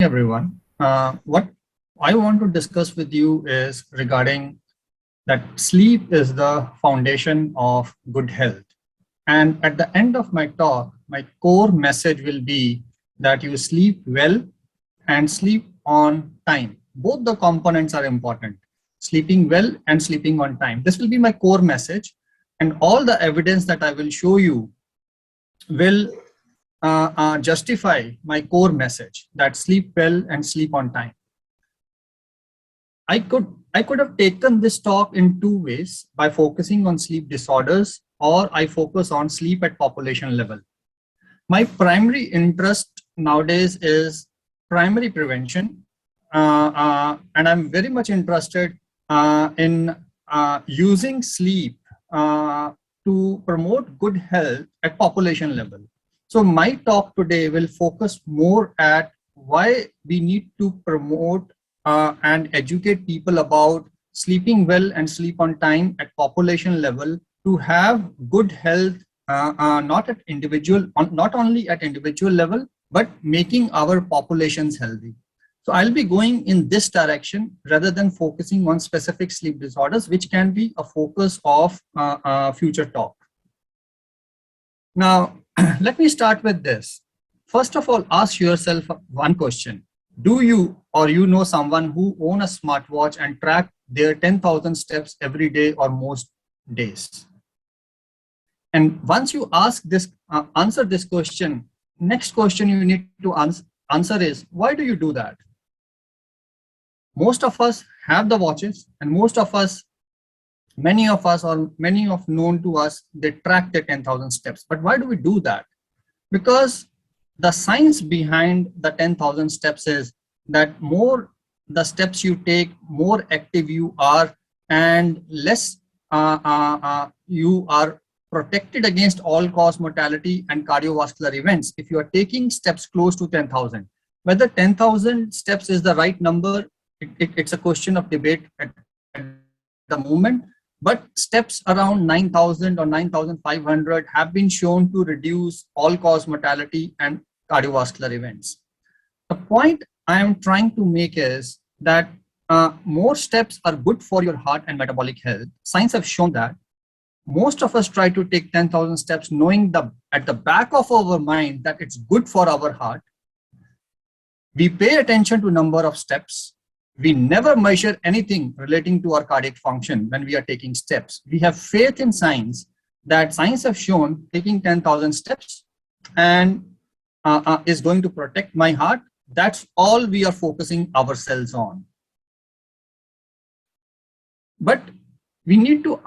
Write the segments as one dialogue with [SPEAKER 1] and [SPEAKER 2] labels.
[SPEAKER 1] Everyone. What I want to discuss with you is regarding that sleep is the foundation of good health. And at the end of my talk, my core message will be that you sleep well and sleep on time. Both the components are important, sleeping well and sleeping on time. This will be my core message. And all the evidence that I will show you will justify my core message that sleep well and sleep on time. I could have taken this talk in two ways, by focusing on sleep disorders, or I focus on sleep at population level. My primary interest nowadays is primary prevention, and I'm very much interested in using sleep to promote good health at population level. So my talk today will focus more at why we need to promote and educate people about sleeping well and sleep on time at population level to have good health, not only at individual level, but making our populations healthy. So I'll be going in this direction rather than focusing on specific sleep disorders, which can be a focus of future talk. Now, let me start with this. First of all, ask yourself one question. Do you or you know someone who own a smartwatch and track their 10,000 steps every day or most days? And once you ask this, answer this question, next question you need to answer is, why do you do that? Most of us have the watches, and many of us or many of known to us, they track their 10,000 steps. But why do we do that? Because the science behind the 10,000 steps is that more the steps you take, more active you are, and less you are protected against all-cause mortality and cardiovascular events if you are taking steps close to 10,000. Whether 10,000 steps is the right number, it's a question of debate at the moment. But steps around 9,000 or 9,500 have been shown to reduce all-cause mortality and cardiovascular events. The point I am trying to make is that more steps are good for your heart and metabolic health. Science have shown that. Most of us try to take 10,000 steps knowing at the back of our mind that it's good for our heart. We pay attention to number of steps. We never measure anything relating to our cardiac function when we are taking steps. We have faith in science that science have shown taking 10,000 steps and is going to protect my heart. That's all we are focusing ourselves on. But we need to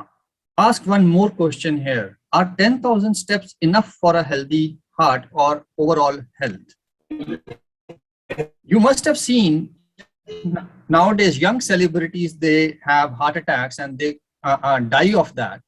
[SPEAKER 1] ask one more question here. Are 10,000 steps enough for a healthy heart or overall health? You must have seen nowadays young celebrities, they have heart attacks and they die of that.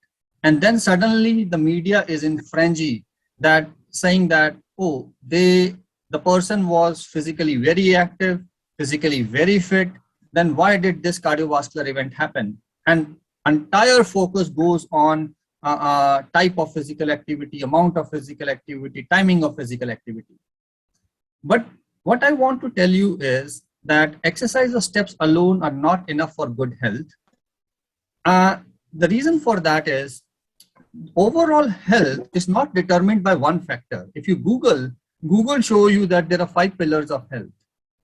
[SPEAKER 1] And then suddenly the media is in frenzy that saying that, oh, the person was physically very active, physically very fit, then why did this cardiovascular event happen? And entire focus goes on type of physical activity, amount of physical activity, timing of physical activity. But what I want to tell you is that exercise or steps alone are not enough for good health. The reason for that is overall health is not determined by one factor. If you Google show you that there are 5 pillars of health.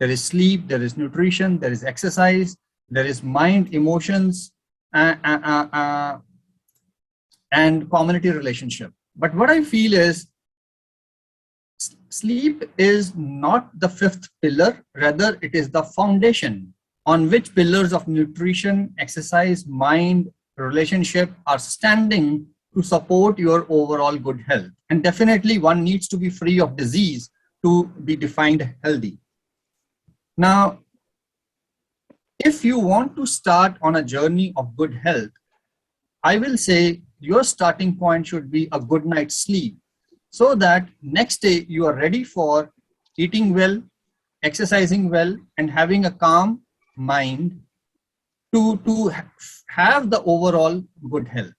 [SPEAKER 1] There is sleep, there is nutrition, there is exercise, there is mind, emotions, and community relationship. But what I feel is sleep is not the 5th pillar, rather it is the foundation on which pillars of nutrition, exercise, mind, relationship are standing to support your overall good health. And definitely one needs to be free of disease to be defined healthy. Now, if you want to start on a journey of good health, I will say your starting point should be a good night's sleep, so that next day you are ready for eating well, exercising well, and having a calm mind to have the overall good health.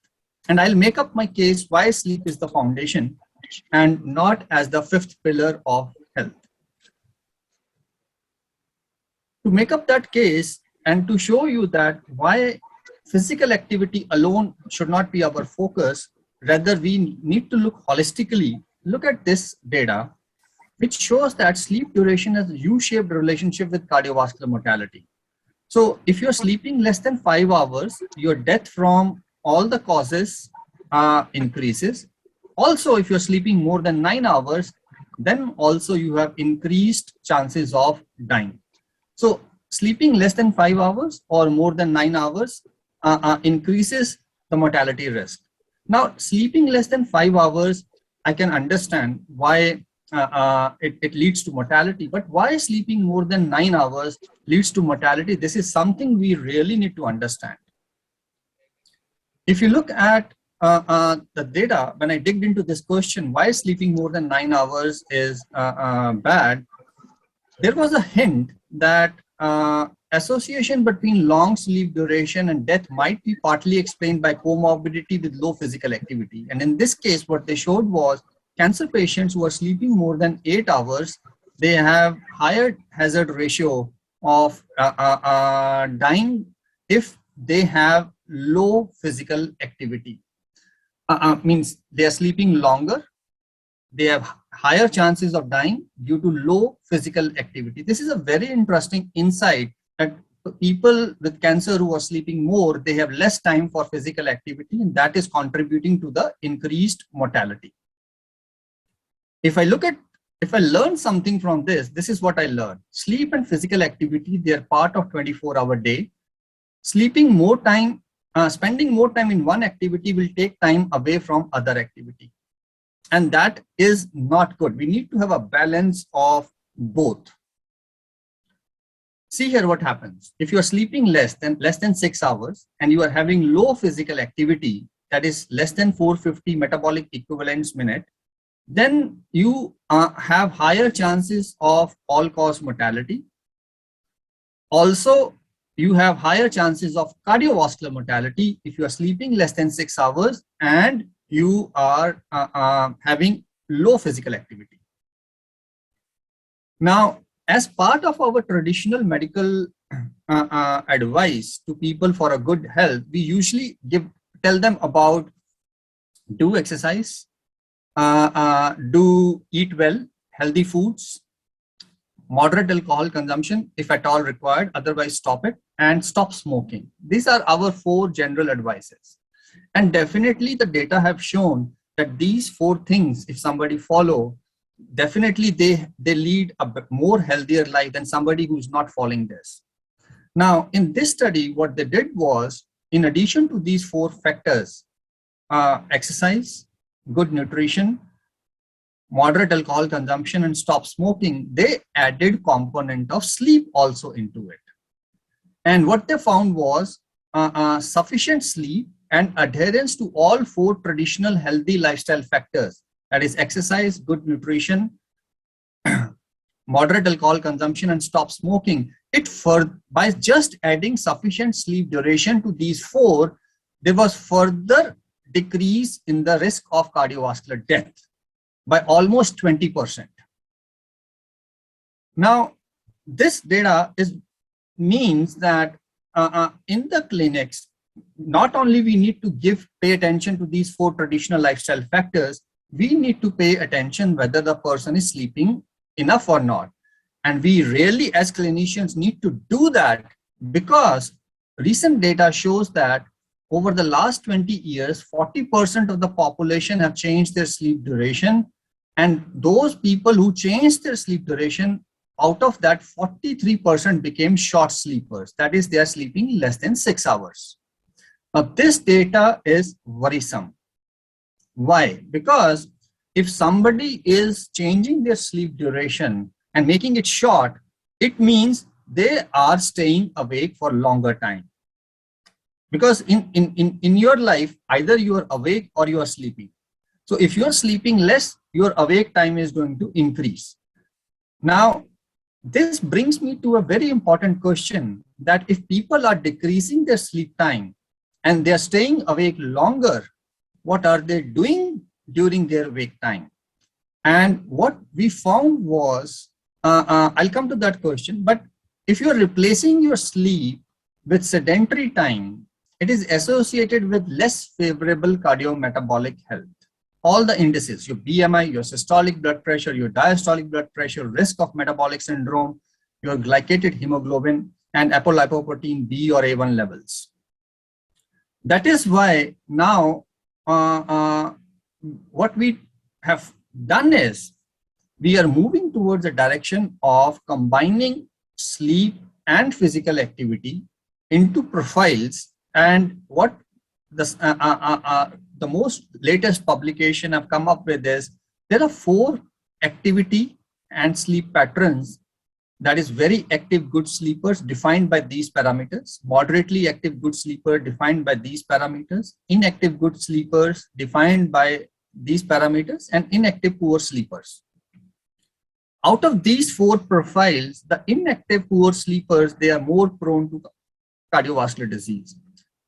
[SPEAKER 1] And I'll make up my case why sleep is the foundation and not as the 5th pillar of health. To make up that case and to show you that why physical activity alone should not be our focus, rather we need to look holistically, look at this data, which shows that sleep duration has a U-shaped relationship with cardiovascular mortality. So if you're sleeping less than 5 hours, your death from all the causes increases. Also, if you're sleeping more than 9 hours, then also you have increased chances of dying. So sleeping less than 5 hours or more than 9 hours increases the mortality risk. Now, sleeping less than 5 hours, I can understand why it leads to mortality, but why sleeping more than 9 hours leads to mortality? This is something we really need to understand. If you look at the data, when I digged into this question, why sleeping more than 9 hours is bad, there was a hint that association between long sleep duration and death might be partly explained by comorbidity with low physical activity. And in this case, what they showed was cancer patients who are sleeping more than 8 hours, they have higher hazard ratio of dying if they have low physical activity. Means they are sleeping longer, they have higher chances of dying due to low physical activity. This is a very interesting insight that people with cancer who are sleeping more, they have less time for physical activity, and that is contributing to the increased mortality. If I learn something from this, this is what I learned. Sleep and physical activity, they are part of 24-hour day. Sleeping more time, spending more time in one activity will take time away from other activity. And that is not good. We need to have a balance of both. See here what happens. If you are sleeping less than 6 hours and you are having low physical activity, that is less than 450 metabolic equivalents minute, then you have higher chances of all-cause mortality. Also, you have higher chances of cardiovascular mortality if you are sleeping less than 6 hours and you are having low physical activity. Now, as part of our traditional medical advice to people for a good health, we usually tell them about do exercise, do eat well, healthy foods, moderate alcohol consumption if at all required, otherwise stop it, and stop smoking. These are our 4 general advices. And definitely the data have shown that these 4 things, if somebody follow, definitely they lead a more healthier life than somebody who's not following this. Now, in this study, what they did was, in addition to these 4 factors, exercise, good nutrition, moderate alcohol consumption, and stop smoking, they added component of sleep also into it. And what they found was sufficient sleep and adherence to all 4 traditional healthy lifestyle factors, that is exercise, good nutrition, moderate alcohol consumption, and stop smoking. By just adding sufficient sleep duration to these 4, there was further decrease in the risk of cardiovascular death by almost 20%. Now, this data means that in the clinics, not only we need to pay attention to these 4 traditional lifestyle factors, we need to pay attention whether the person is sleeping enough or not. And we really, as clinicians, need to do that, because recent data shows that over the last 20 years, 40% of the population have changed their sleep duration. And those people who changed their sleep duration, out of that, 43% became short sleepers. That is, they are sleeping less than 6 hours. Now, this data is worrisome. Why? Because if somebody is changing their sleep duration and making it short, it means they are staying awake for longer time. Because in your life, either you are awake or you are sleeping. So if you are sleeping less, your awake time is going to increase. Now, this brings me to a very important question, that if people are decreasing their sleep time and they are staying awake longer, what are they doing during their wake time? And what we found was, I'll come to that question, but if you're replacing your sleep with sedentary time, it is associated with less favorable cardiometabolic health. All the indices, your BMI, your systolic blood pressure, your diastolic blood pressure, risk of metabolic syndrome, your glycated hemoglobin, and apolipoprotein B or A1 levels. That is why now what we have done is we are moving towards a direction of combining sleep and physical activity into profiles. And what the most latest publication I've come up with is there are 4 activity and sleep patterns. That is very active good sleepers defined by these parameters, moderately active good sleeper defined by these parameters, inactive good sleepers defined by these parameters, and inactive poor sleepers. Out of these 4 profiles, the inactive poor sleepers, they are more prone to cardiovascular disease.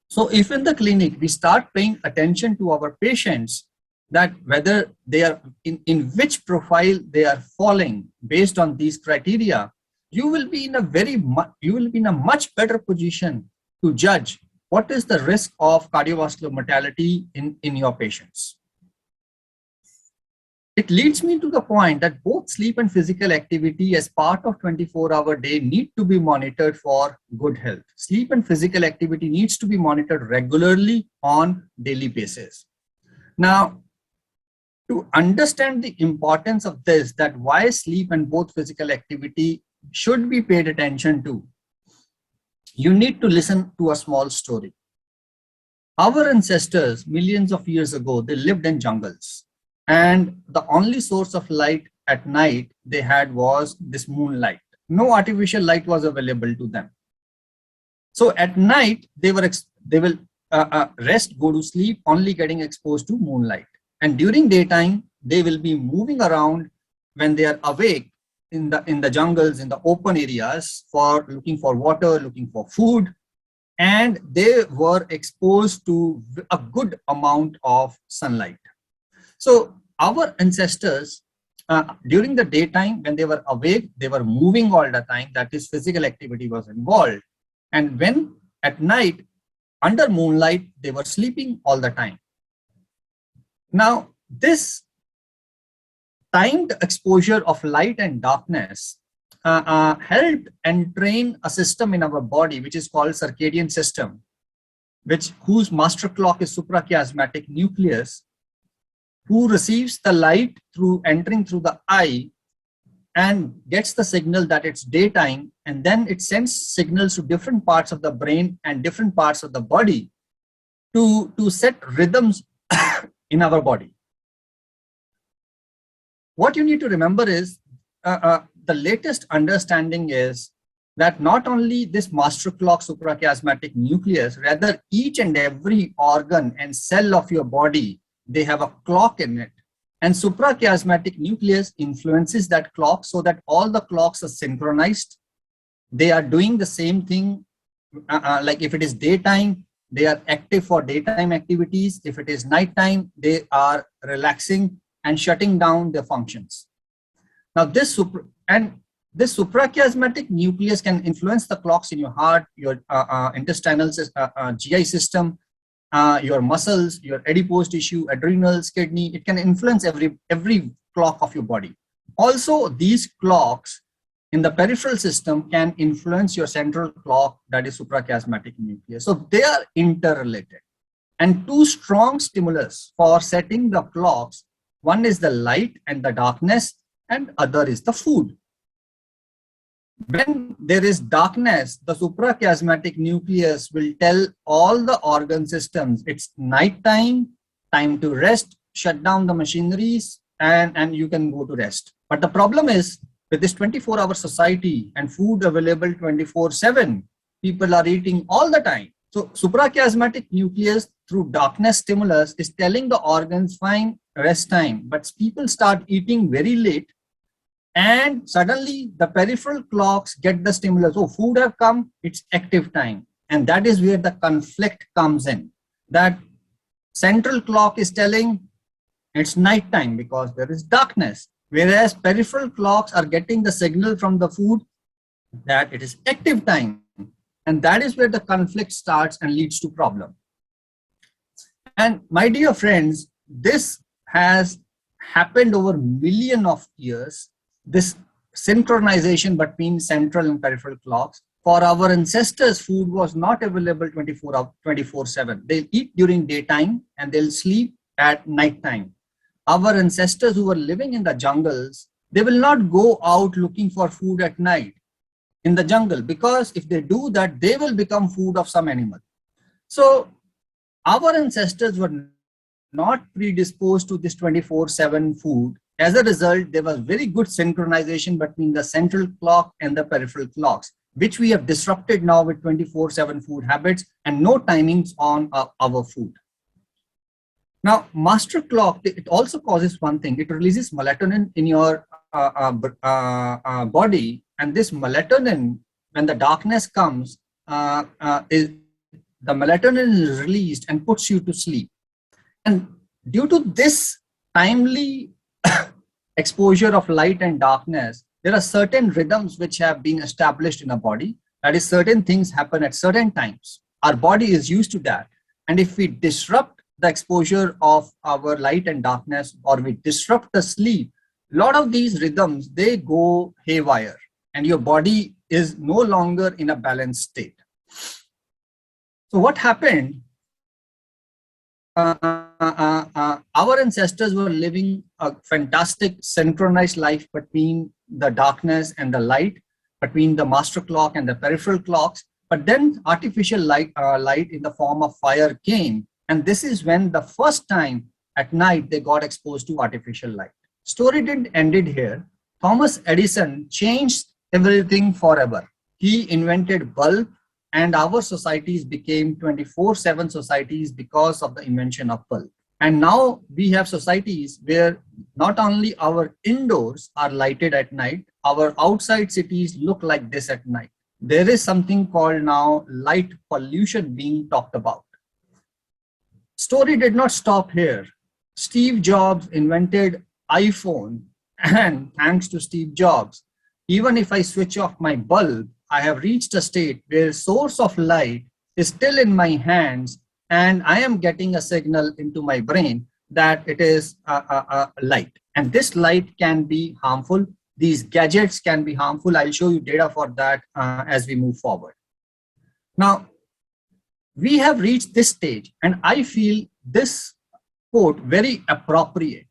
[SPEAKER 1] So if in the clinic we start paying attention to our patients, that whether they are in which profile they are falling based on these criteria, you will be in a much better position to judge what is the risk of cardiovascular mortality in your patients. It leads me to the point that both sleep and physical activity as part of 24-hour day need to be monitored for good health. Sleep and physical activity needs to be monitored regularly on daily basis. Now, to understand the importance of this, that why sleep and both physical activity should be paid attention to, you need to listen to a small story. Our ancestors, millions of years ago, they lived in jungles, and the only source of light at night they had was this moonlight. No artificial light was available to them. So at night they will rest, go to sleep, only getting exposed to moonlight. And during daytime they will be moving around when they are awake in the jungles, in the open areas, for looking for water, looking for food, and they were exposed to a good amount of sunlight. So our ancestors, during the daytime when they were awake, they were moving all the time, that is physical activity was involved. And when at night under moonlight, they were sleeping all the time. Now this timed exposure of light and darkness helped entrain a system in our body which is called circadian system, whose master clock is suprachiasmatic nucleus, who receives the light through entering through the eye and gets the signal that it's daytime, and then it sends signals to different parts of the brain and different parts of the body to set rhythms in our body. What you need to remember is the latest understanding is that not only this master clock suprachiasmatic nucleus, rather each and every organ and cell of your body, they have a clock in it. And suprachiasmatic nucleus influences that clock so that all the clocks are synchronized. They are doing the same thing. Like if it is daytime, they are active for daytime activities. If it is nighttime, they are relaxing and shutting down their functions. Now this suprachiasmatic nucleus can influence the clocks in your heart, your intestinal GI system, your muscles, your adipose tissue, adrenals, kidney. It can influence every clock of your body. Also, these clocks in the peripheral system can influence your central clock, that is suprachiasmatic nucleus. So they are interrelated. And 2 strong stimulus for setting the clocks, one is the light and the darkness, and other is the food. When there is darkness, the suprachiasmatic nucleus will tell all the organ systems it's nighttime, time to rest, shut down the machineries, and you can go to rest. But the problem is, with this 24-hour society and food available 24/7, people are eating all the time. So suprachiasmatic nucleus through darkness stimulus is telling the organs, fine, rest time, but people start eating very late, and suddenly the peripheral clocks get the stimulus. Oh, food have come, it's active time. And that is where the conflict comes in. That central clock is telling it's night time because there is darkness. Whereas peripheral clocks are getting the signal from the food that it is active time. And that is where the conflict starts and leads to problem. And my dear friends, this has happened over millions of years, this synchronization between central and peripheral clocks. For our ancestors, food was not available 24/7. They'll eat during daytime and they'll sleep at nighttime. Our ancestors who were living in the jungles, they will not go out looking for food at night in the jungle, because if they do that, they will become food of some animal. So our ancestors were not predisposed to this 24/7 food. As a result, there was very good synchronization between the central clock and the peripheral clocks, which we have disrupted now with 24/7 food habits and no timings on our food. Now, master clock, it also causes one thing. It releases melatonin in your body, and this melatonin, when the darkness comes, the melatonin is released and puts you to sleep. And due to this timely exposure of light and darkness, there are certain rhythms which have been established in a body. That is, certain things happen at certain times. Our body is used to that. And if we disrupt the exposure of our light and darkness, or we disrupt the sleep, a lot of these rhythms, they go haywire and your body is no longer in a balanced state. So what happened? Our ancestors were living a fantastic synchronized life between the darkness and the light, between the master clock and the peripheral clocks. But then artificial light in the form of fire came. And this is when the first time at night they got exposed to artificial light. Story didn't end here. Thomas Edison changed everything forever. He invented bulb, and our societies became 24/7 societies because of the invention of bulb. And now we have societies where not only our indoors are lighted at night, our outside cities look like this at night. There is something called now light pollution being talked about. Story did not stop here. Steve Jobs invented iPhone, and thanks to Steve Jobs, even if I switch off my bulb, I have reached a state where source of light is still in my hands and I am getting a signal into my brain that it is light. And this light can be harmful. These gadgets can be harmful. I'll show you data for that as we move forward. Now, we have reached this stage and I feel this quote very appropriate.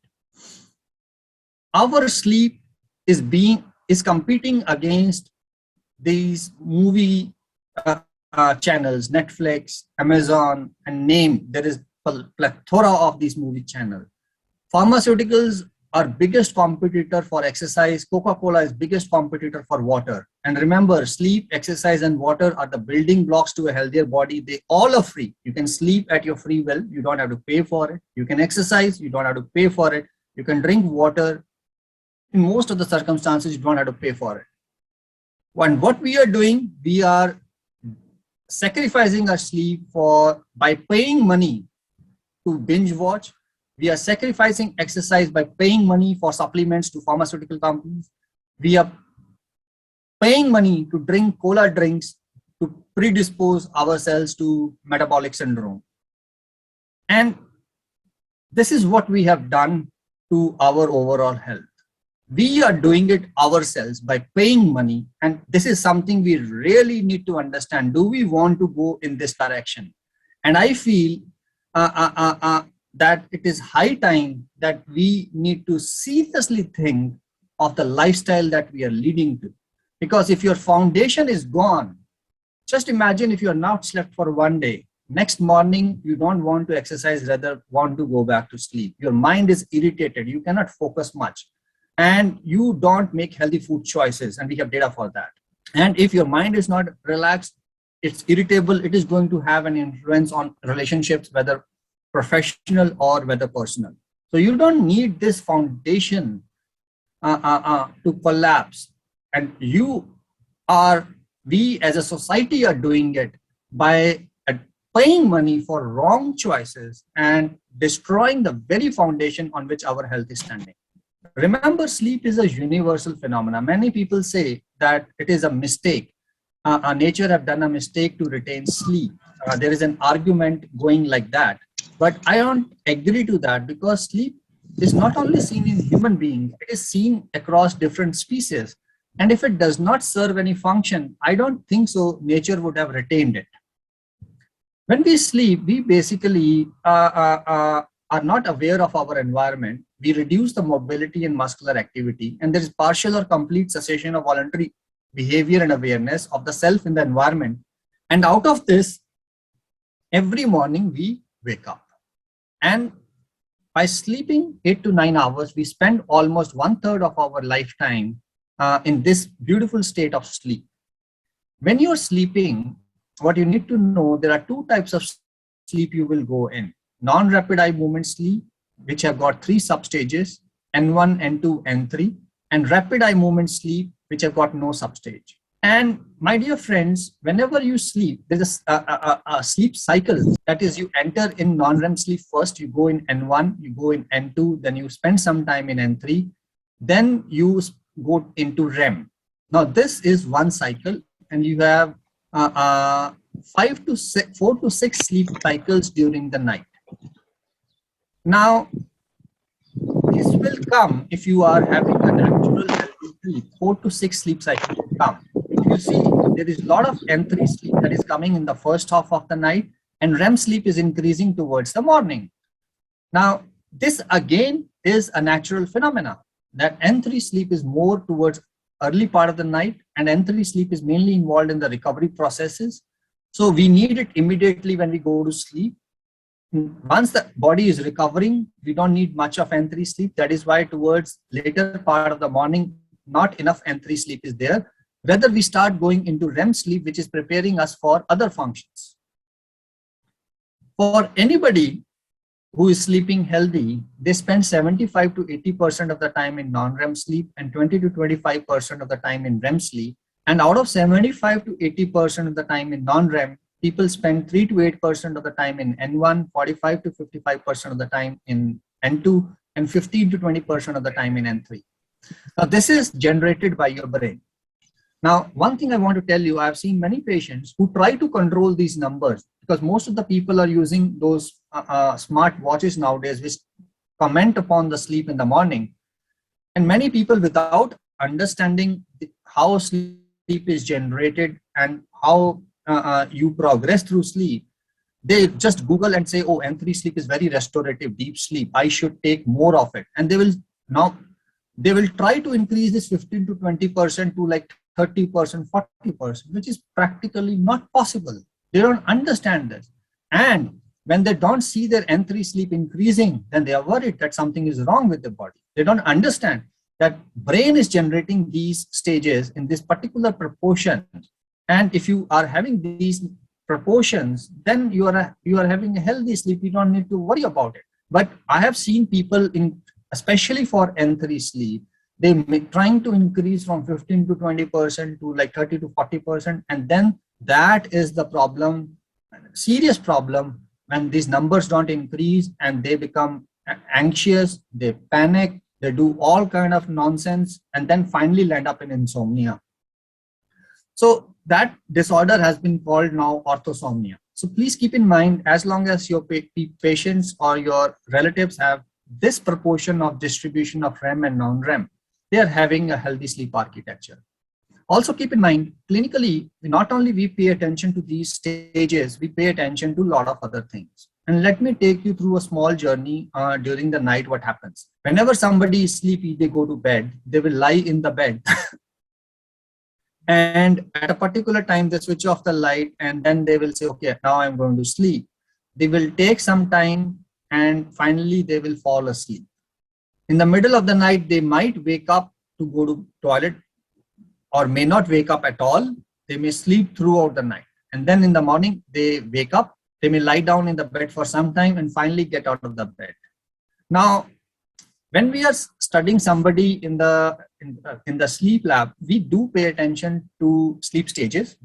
[SPEAKER 1] Our sleep is competing against these movie channels, Netflix, Amazon, and name. There is a plethora of these movie channels. Pharmaceuticals are biggest competitor for exercise. Coca-Cola is biggest competitor for water. And remember, sleep, exercise, and water are the building blocks to a healthier body. They all are free. You can sleep at your free will. You don't have to pay for it. You can exercise. You don't have to pay for it. You can drink water. In most of the circumstances, you don't have to pay for it. And what we are doing, we are sacrificing our sleep by paying money to binge watch. We are sacrificing exercise by paying money for supplements to pharmaceutical companies. We are paying money to drink cola drinks to predispose ourselves to metabolic syndrome. And this is what we have done to our overall health. We are doing it ourselves by paying money. And this is something we really need to understand. Do we want to go in this direction? And I feel that it is high time that we need to seriously think of the lifestyle that we are leading to. Because if your foundation is gone, just imagine if you are not slept for one day, next morning you don't want to exercise, rather want to go back to sleep. Your mind is irritated, you cannot focus much, and you don't make healthy food choices, and we have data for that. And if your mind is not relaxed, it's irritable, it is going to have an influence on relationships, whether professional or whether personal. So you don't need this foundation to collapse. And we as a society are doing it by paying money for wrong choices and destroying the very foundation on which our health is standing. Remember, sleep is a universal phenomenon. Many people say that it is a mistake. Nature have done a mistake to retain sleep. There is an argument going like that. But I don't agree to that, because sleep is not only seen in human beings, it is seen across different species. And if it does not serve any function, I don't think so nature would have retained it. When we sleep, we basically are not aware of our environment. We reduce the mobility and muscular activity, and there is partial or complete cessation of voluntary behavior and awareness of the self in the environment. And out of this, every morning we wake up. And by sleeping 8 to 9 hours, we spend almost 1/3 of our lifetime in this beautiful state of sleep. When you're sleeping, what you need to know, there are two types of sleep you will go in. Non-rapid eye movement sleep, which have got 3 substages, N1, N2, N3, and rapid eye movement sleep, which have got no substage. And my dear friends, whenever you sleep, there's a sleep cycle. That is, you enter in non-REM sleep first, you go in N1, you go in N2, then you spend some time in N3, then you go into REM. Now, this is one cycle, and you have 4 to 6 sleep cycles during the night. Now, this will come if you are having a natural healthy sleep. 4 to 6 sleep cycles will come. You see, there is a lot of N3 sleep that is coming in the first half of the night, and REM sleep is increasing towards the morning. Now, this again is a natural phenomena, that N3 sleep is more towards early part of the night, and N3 sleep is mainly involved in the recovery processes. So we need it immediately when we go to sleep. Once the body is recovering, we don't need much of N3 sleep. That is why towards later part of the morning, not enough N3 sleep is there. Rather, we start going into REM sleep, which is preparing us for other functions. For anybody who is sleeping healthy, they spend 75 to 80% of the time in non-REM sleep and 20 to 25% of the time in REM sleep. And out of 75 to 80% of the time in non-REM, people spend 3 to 8% of the time in N1, 45 to 55% of the time in N2, and 15 to 20% of the time in N3. Now, this is generated by your brain. Now, one thing I want to tell you, I've seen many patients who try to control these numbers, because most of the people are using those smart watches nowadays, which comment upon the sleep in the morning. And many people, without understanding how sleep is generated and how you progress through sleep, they just Google and say, oh, N3 sleep is very restorative, deep sleep, I should take more of it. And they will try to increase this 15 to 20% to like 30%, 40%, which is practically not possible. They don't understand this. And when they don't see their N3 sleep increasing, then they are worried that something is wrong with the body. They don't understand that brain is generating these stages in this particular proportion. And if you are having these proportions, then you are having a healthy sleep. You don't need to worry about it. But I have seen people, especially for N3 sleep, they trying to increase from 15 to 20% to like 30 to 40%. And then that is the problem, serious problem, when these numbers don't increase and they become anxious, they panic, they do all kind of nonsense, and then finally land up in insomnia. So that disorder has been called now orthosomnia. So please keep in mind, as long as your patients or your relatives have this proportion of distribution of REM and non-REM, they are having a healthy sleep architecture. Also keep in mind, clinically, not only we pay attention to these stages, we pay attention to a lot of other things. And let me take you through a small journey during the night. What happens? Whenever somebody is sleepy, they go to bed, they will lie in the bed. And at a particular time, they switch off the light, and then they will say, okay, now I'm going to sleep. They will take some time, and finally they will fall asleep. In the middle of the night, they might wake up to go to toilet, or may not wake up at all. They may sleep throughout the night. And then in the morning, they wake up, they may lie down in the bed for some time and finally get out of the bed. Now, when we are studying somebody in the sleep lab, we do pay attention to sleep stages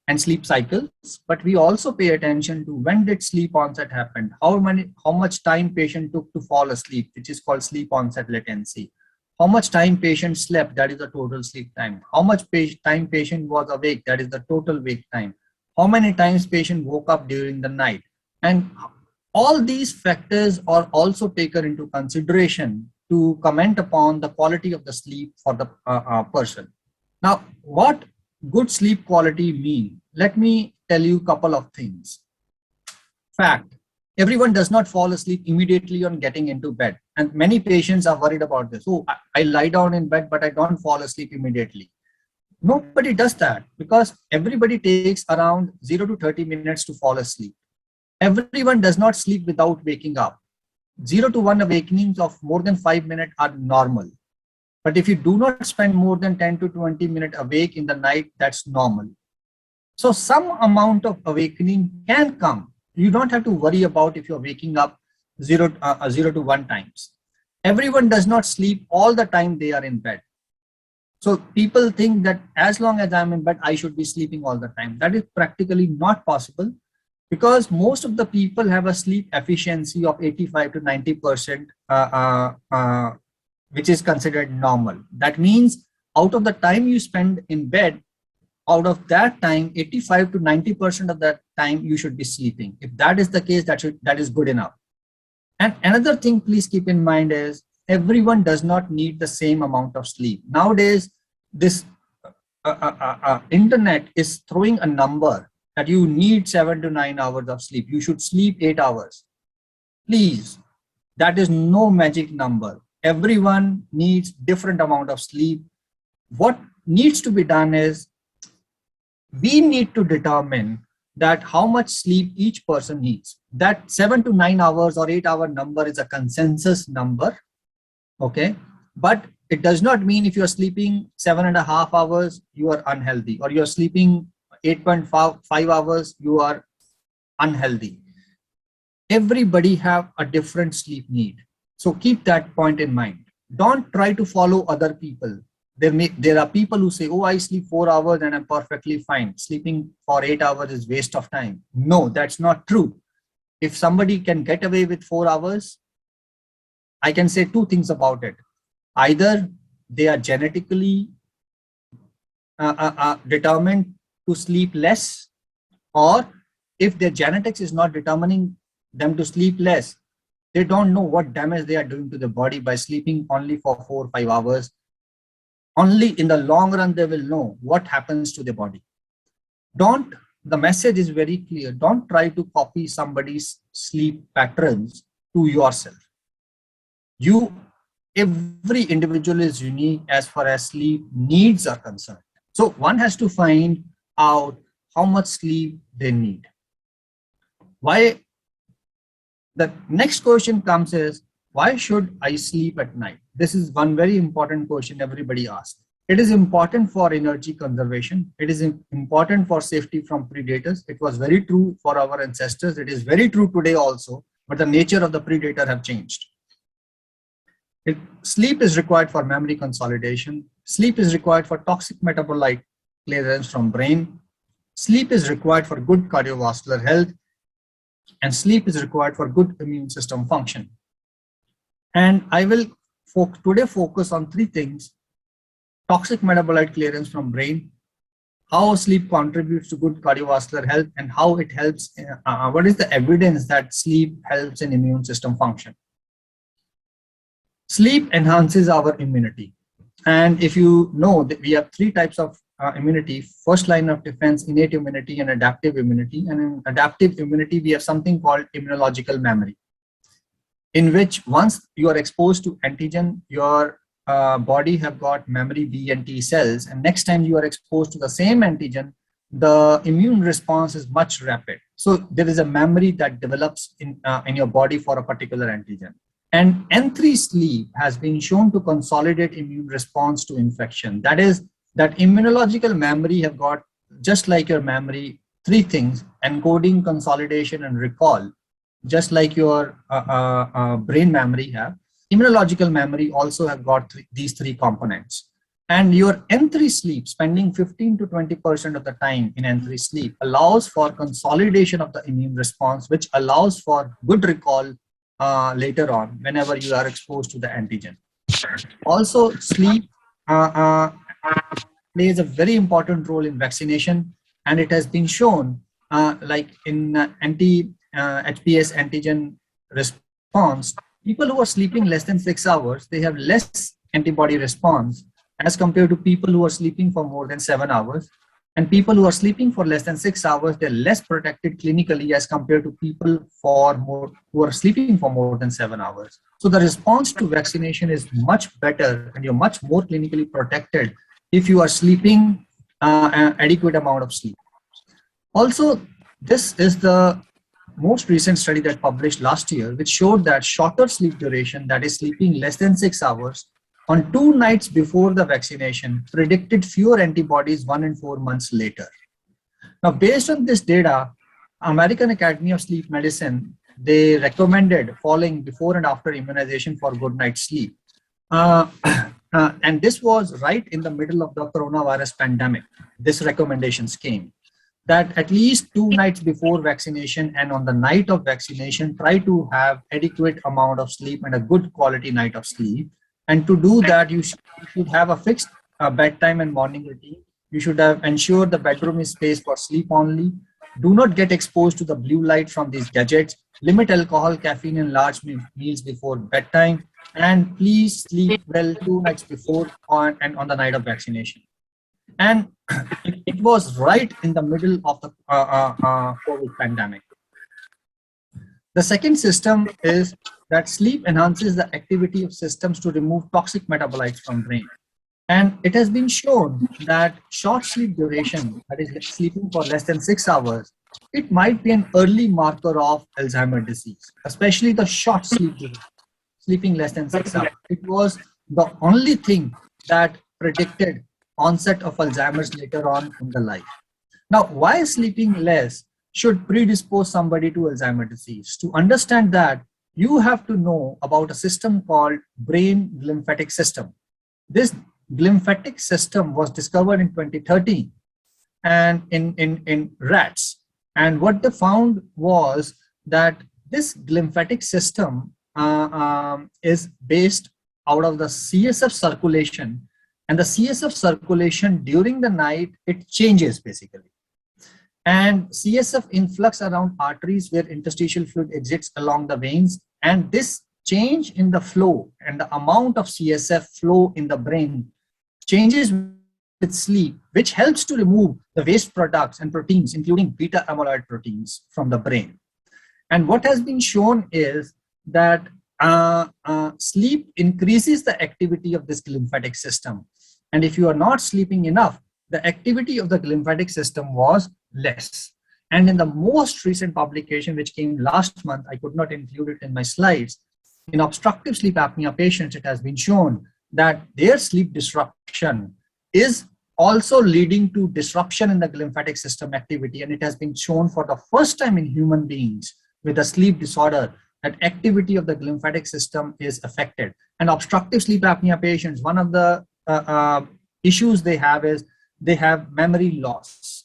[SPEAKER 1] and sleep cycles, but we also pay attention to when did sleep onset happen, how much time patient took to fall asleep, which is called sleep onset latency. How much time patient slept, that is the total sleep time. How much time patient was awake, that is the total wake time. How many times patient woke up during the night. And all these factors are also taken into consideration to comment upon the quality of the sleep for the person. Now, what good sleep quality mean? Let me tell you a couple of things. Fact, everyone does not fall asleep immediately on getting into bed. And many patients are worried about this. Oh, I lie down in bed, but I don't fall asleep immediately. Nobody does that, because everybody takes around 0 to 30 minutes to fall asleep. Everyone does not sleep without waking up. 0 to 1 awakenings of more than 5 minutes are normal. But if you do not spend more than 10 to 20 minutes awake in the night, that's normal. So some amount of awakening can come. You don't have to worry about if you're waking up 0 to 1 times. Everyone does not sleep all the time they are in bed. So people think that as long as I'm in bed, I should be sleeping all the time. That is practically not possible, because most of the people have a sleep efficiency of 85 to 90%, which is considered normal. That means out of the time you spend in bed, out of that time, 85 to 90% of that time you should be sleeping. If that is the case, that is good enough. And another thing, please keep in mind is everyone does not need the same amount of sleep. Nowadays, this internet is throwing a number that you need 7 to 9 hours of sleep. You should sleep 8 hours. Please, that is no magic number. Everyone needs different amount of sleep. What needs to be done is we need to determine that how much sleep each person needs. That 7 to 9 hours or 8-hour number is a consensus number. Okay, but it does not mean if you're sleeping 7.5 hours, you are unhealthy, or you're sleeping 8.5 hours, you are unhealthy. Everybody have a different sleep need. So keep that point in mind. Don't try to follow other people. There are people who say, oh, I sleep 4 hours and I'm perfectly fine. Sleeping for 8 hours is waste of time. No, that's not true. If somebody can get away with 4 hours, I can say 2 things about it. Either they are genetically determined to sleep less, or if their genetics is not determining them to sleep less, they don't know what damage they are doing to the body by sleeping only for 4 or 5 hours. Only in the long run, they will know what happens to the body. The message is very clear. Don't try to copy somebody's sleep patterns to yourself. Every individual is unique as far as sleep needs are concerned. So one has to find out how much sleep they need. Why? The next question comes is, why should I sleep at night? This is one very important question everybody asks. It is important for energy conservation. It is important for safety from predators. It was very true for our ancestors. It is very true today also, but the nature of the predator have changed. Sleep is required for memory consolidation. Sleep is required for toxic metabolite clearance from brain. Sleep is required for good cardiovascular health. And sleep is required for good immune system function. And I will today focus on 3 things: toxic metabolite clearance from brain, how sleep contributes to good cardiovascular health, and how it helps, what is the evidence that sleep helps in immune system function. Sleep enhances our immunity. And if you know that we have 3 types of immunity: first line of defense, innate immunity, and adaptive immunity. And in adaptive immunity, we have something called immunological memory, in which once you are exposed to antigen, your body have got memory B and T cells, and next time you are exposed to the same antigen, the immune response is much rapid. So there is a memory that develops in your body for a particular antigen. And N3 sleep has been shown to consolidate immune response to infection. That is, that immunological memory have got, just like your memory, 3 things: encoding, consolidation, and recall. Just like your brain memory have, immunological memory also have got these 3 components. And your N3 sleep, spending 15 to 20% of the time in N3 sleep, allows for consolidation of the immune response, which allows for good recall later on whenever you are exposed to the antigen. Also, sleep plays a very important role in vaccination, and it has been shown, like in HPS antigen response, people who are sleeping less than 6 hours, they have less antibody response as compared to people who are sleeping for more than 7 hours. And people who are sleeping for less than 6 hours, they're less protected clinically as compared to people who are sleeping for more than 7 hours. So the response to vaccination is much better, and you're much more clinically protected if you are sleeping an adequate amount of sleep. Also, this is the most recent study that published last year, which showed that shorter sleep duration, that is sleeping less than 6 hours, on 2 nights before the vaccination predicted fewer antibodies 1 and 4 months later. Now, based on this data, American Academy of Sleep Medicine, they recommended following before and after immunization for good night's sleep. And this was right in the middle of the coronavirus pandemic. This recommendations came that at least 2 nights before vaccination and on the night of vaccination, try to have adequate amount of sleep and a good quality night of sleep. And to do that, you should have a fixed bedtime and morning routine. You should have ensured the bedroom is space for sleep only. Do not get exposed to the blue light from these gadgets. Limit alcohol, caffeine, and large meals before bedtime. And please sleep well 2 nights before and on the night of vaccination. And it was right in the middle of the COVID pandemic. The second system is that sleep enhances the activity of systems to remove toxic metabolites from brain. And it has been shown that short sleep duration, that is sleeping for less than 6 hours, it might be an early marker of Alzheimer's disease, especially the short sleep duration, sleeping less than 6 hours. It was the only thing that predicted onset of Alzheimer's later on in the life. Now, why sleeping less should predispose somebody to Alzheimer's disease? To understand that, you have to know about a system called brain glymphatic system. This glymphatic system was discovered in 2013 and in rats. And what they found was that this glymphatic system is based out of the CSF circulation. And the CSF circulation during the night, it changes basically. And CSF influx around arteries where interstitial fluid exits along the veins. And this change in the flow and the amount of CSF flow in the brain changes with sleep, which helps to remove the waste products and proteins, including beta amyloid proteins from the brain. And what has been shown is that sleep increases the activity of this glymphatic system. And if you are not sleeping enough, the activity of the glymphatic system was less. And in the most recent publication, which came last month, I could not include it in my slides, in obstructive sleep apnea patients, it has been shown that their sleep disruption is also leading to disruption in the glymphatic system activity. And it has been shown for the first time in human beings with a sleep disorder that activity of the glymphatic system is affected. And obstructive sleep apnea patients, one of the issues they have is they have memory loss.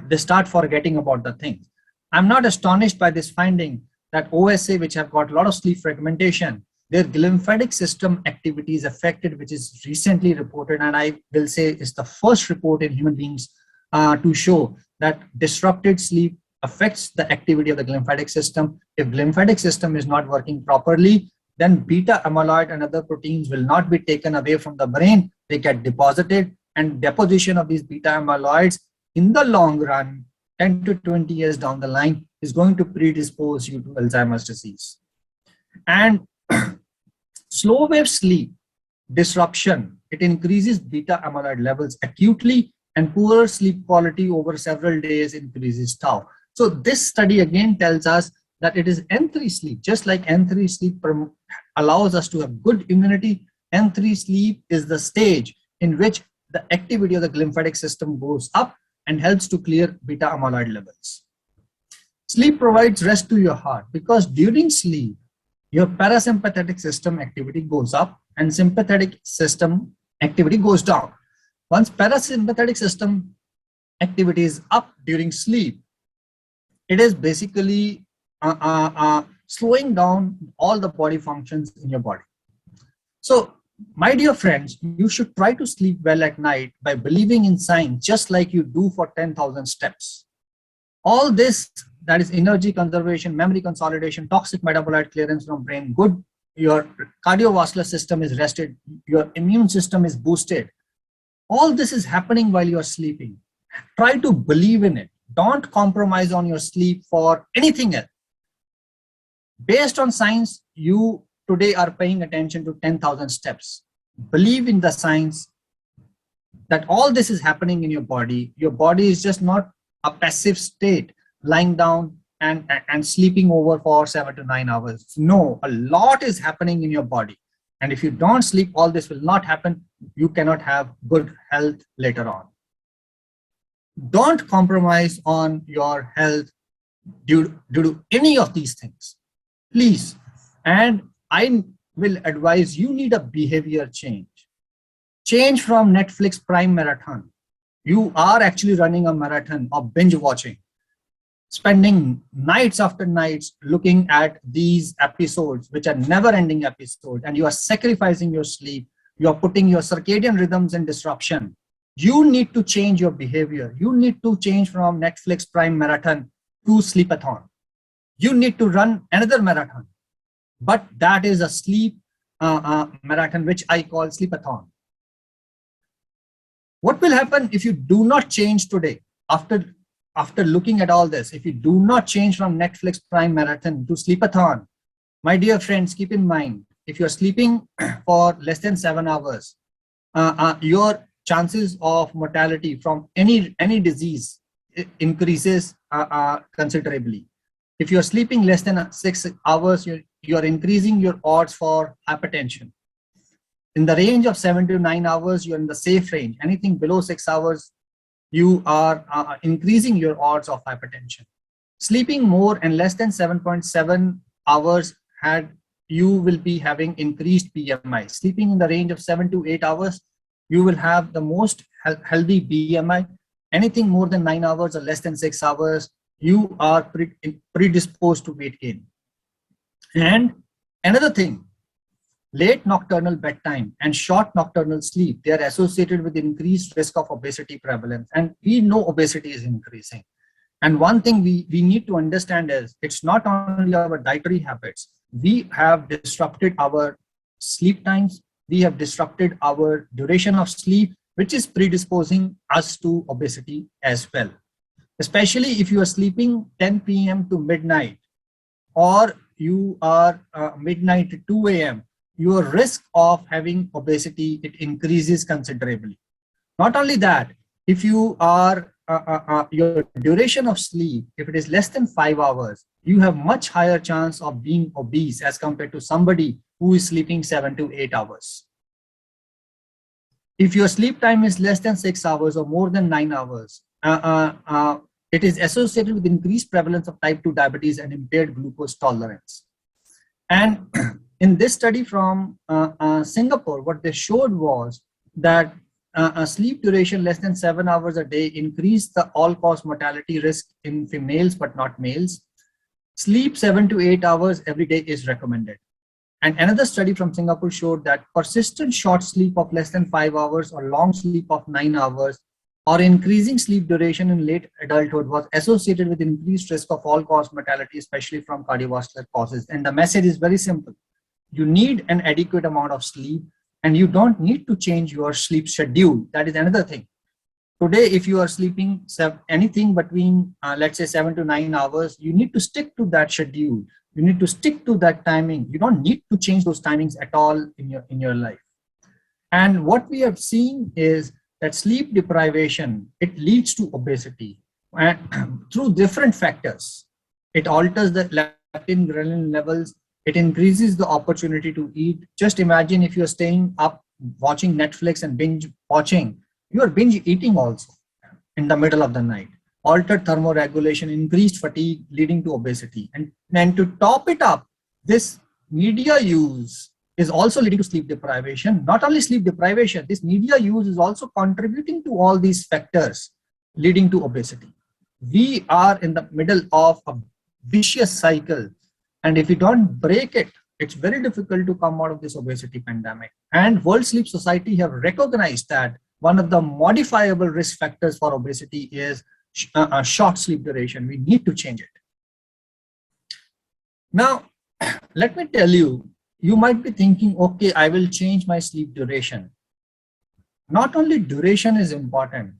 [SPEAKER 1] They start forgetting about the things. I'm not astonished by this finding that OSA, which have got a lot of sleep fragmentation, their glymphatic system activity is affected, which is recently reported, and I will say is the first report in human beings to show that disrupted sleep affects the activity of the glymphatic system. If glymphatic system is not working properly, then beta amyloid and other proteins will not be taken away from the brain. They get deposited, and deposition of these beta amyloids in the long run, 10 to 20 years down the line, is going to predispose you to Alzheimer's disease. And slow wave sleep disruption, it increases beta amyloid levels acutely, and poorer sleep quality over several days increases tau. So this study again tells us that it is N3 sleep, just like N3 sleep allows us to have good immunity. N3 sleep is the stage in which the activity of the glymphatic system goes up and helps to clear beta amyloid levels. Sleep provides rest to your heart because during sleep, your parasympathetic system activity goes up and sympathetic system activity goes down. Once parasympathetic system activity is up during sleep, it is basically slowing down all the body functions in your body. So My dear friends, you should try to sleep well at night by believing in science, just like you do for 10,000 steps. All this, that is energy conservation, memory consolidation, toxic metabolite clearance from brain, good, your cardiovascular system is rested, your immune system is boosted. All this is happening while you are sleeping. Try to believe in it. Don't compromise on your sleep for anything else. Based on science, you today are paying attention to 10,000 steps. Believe in the science that all this is happening in your body. Your body is just not a passive state, lying down and sleeping over for 7 to 9 hours. No, a lot is happening in your body. And if you don't sleep, all this will not happen. You cannot have good health later on. Don't compromise on your health due to any of these things, please. And I will advise you need a behavior change. Change from Netflix Prime marathon. You are actually running a marathon of binge watching, spending nights after nights looking at these episodes, which are never ending episodes, and you are sacrificing your sleep. You are putting your circadian rhythms in disruption. You need to change your behavior. You need to change from Netflix Prime marathon to sleepathon. You need to run another marathon, but that is a sleep marathon, which I call sleepathon. What will happen if you do not change today? After looking at all this, if you do not change from Netflix Prime marathon to sleepathon, my dear friends, keep in mind, if you're sleeping for less than 7 hours, your chances of mortality from any disease increases considerably. If you're sleeping less than 6 hours, you're increasing your odds for hypertension. In the range of 7 to 9 hours, you're in the safe range. Anything below 6 hours, you are increasing your odds of hypertension. Sleeping more and less than 7.7 hours, you will be having increased BMI. Sleeping in the range of 7 to 8 hours, you will have the most healthy BMI. Anything more than 9 hours or less than 6 hours, you are predisposed to weight gain. And another thing, late nocturnal bedtime and short nocturnal sleep, they are associated with increased risk of obesity prevalence. And we know obesity is increasing. And one thing we need to understand is it's not only our dietary habits. We have disrupted our sleep times. We have disrupted our duration of sleep, which is predisposing us to obesity as well. Especially if you are sleeping 10 p.m. to midnight, or you are midnight to 2 a.m., your risk of having obesity, it increases considerably. Not only that, if you are your duration of sleep, if it is less than 5 hours, you have much higher chance of being obese as compared to somebody who is sleeping 7 to 8 hours. If your sleep time is less than 6 hours or more than 9 hours, it is associated with increased prevalence of type 2 diabetes and impaired glucose tolerance. And in this study from Singapore, what they showed was that a sleep duration less than 7 hours a day increased the all-cause mortality risk in females but not males. Sleep 7 to 8 hours every day is recommended. And another study from Singapore showed that persistent short sleep of less than 5 hours or long sleep of 9 hours or increasing sleep duration in late adulthood was associated with increased risk of all-cause mortality, especially from cardiovascular causes. And the message is very simple. You need an adequate amount of sleep, and you don't need to change your sleep schedule. That is another thing. Today, if you are sleeping anything between, let's say 7 to 9 hours, you need to stick to that schedule. You need to stick to that timing. You don't need to change those timings at all in your life. And what we have seen is that sleep deprivation, it leads to obesity and through different factors. It alters the leptin ghrelin levels. It increases the opportunity to eat. Just imagine if you're staying up watching Netflix and binge watching, you are binge eating also in the middle of the night. Altered thermoregulation, increased fatigue leading to obesity. And to top it up, this media use is also leading to sleep deprivation. Not only sleep deprivation, this media use is also contributing to all these factors leading to obesity. We are in the middle of a vicious cycle. And if we don't break it, it's very difficult to come out of this obesity pandemic. And World Sleep Society have recognized that one of the modifiable risk factors for obesity is short sleep duration. We need to change it. Now, let me tell you, you might be thinking, okay, I will change my sleep duration. Not only duration is important,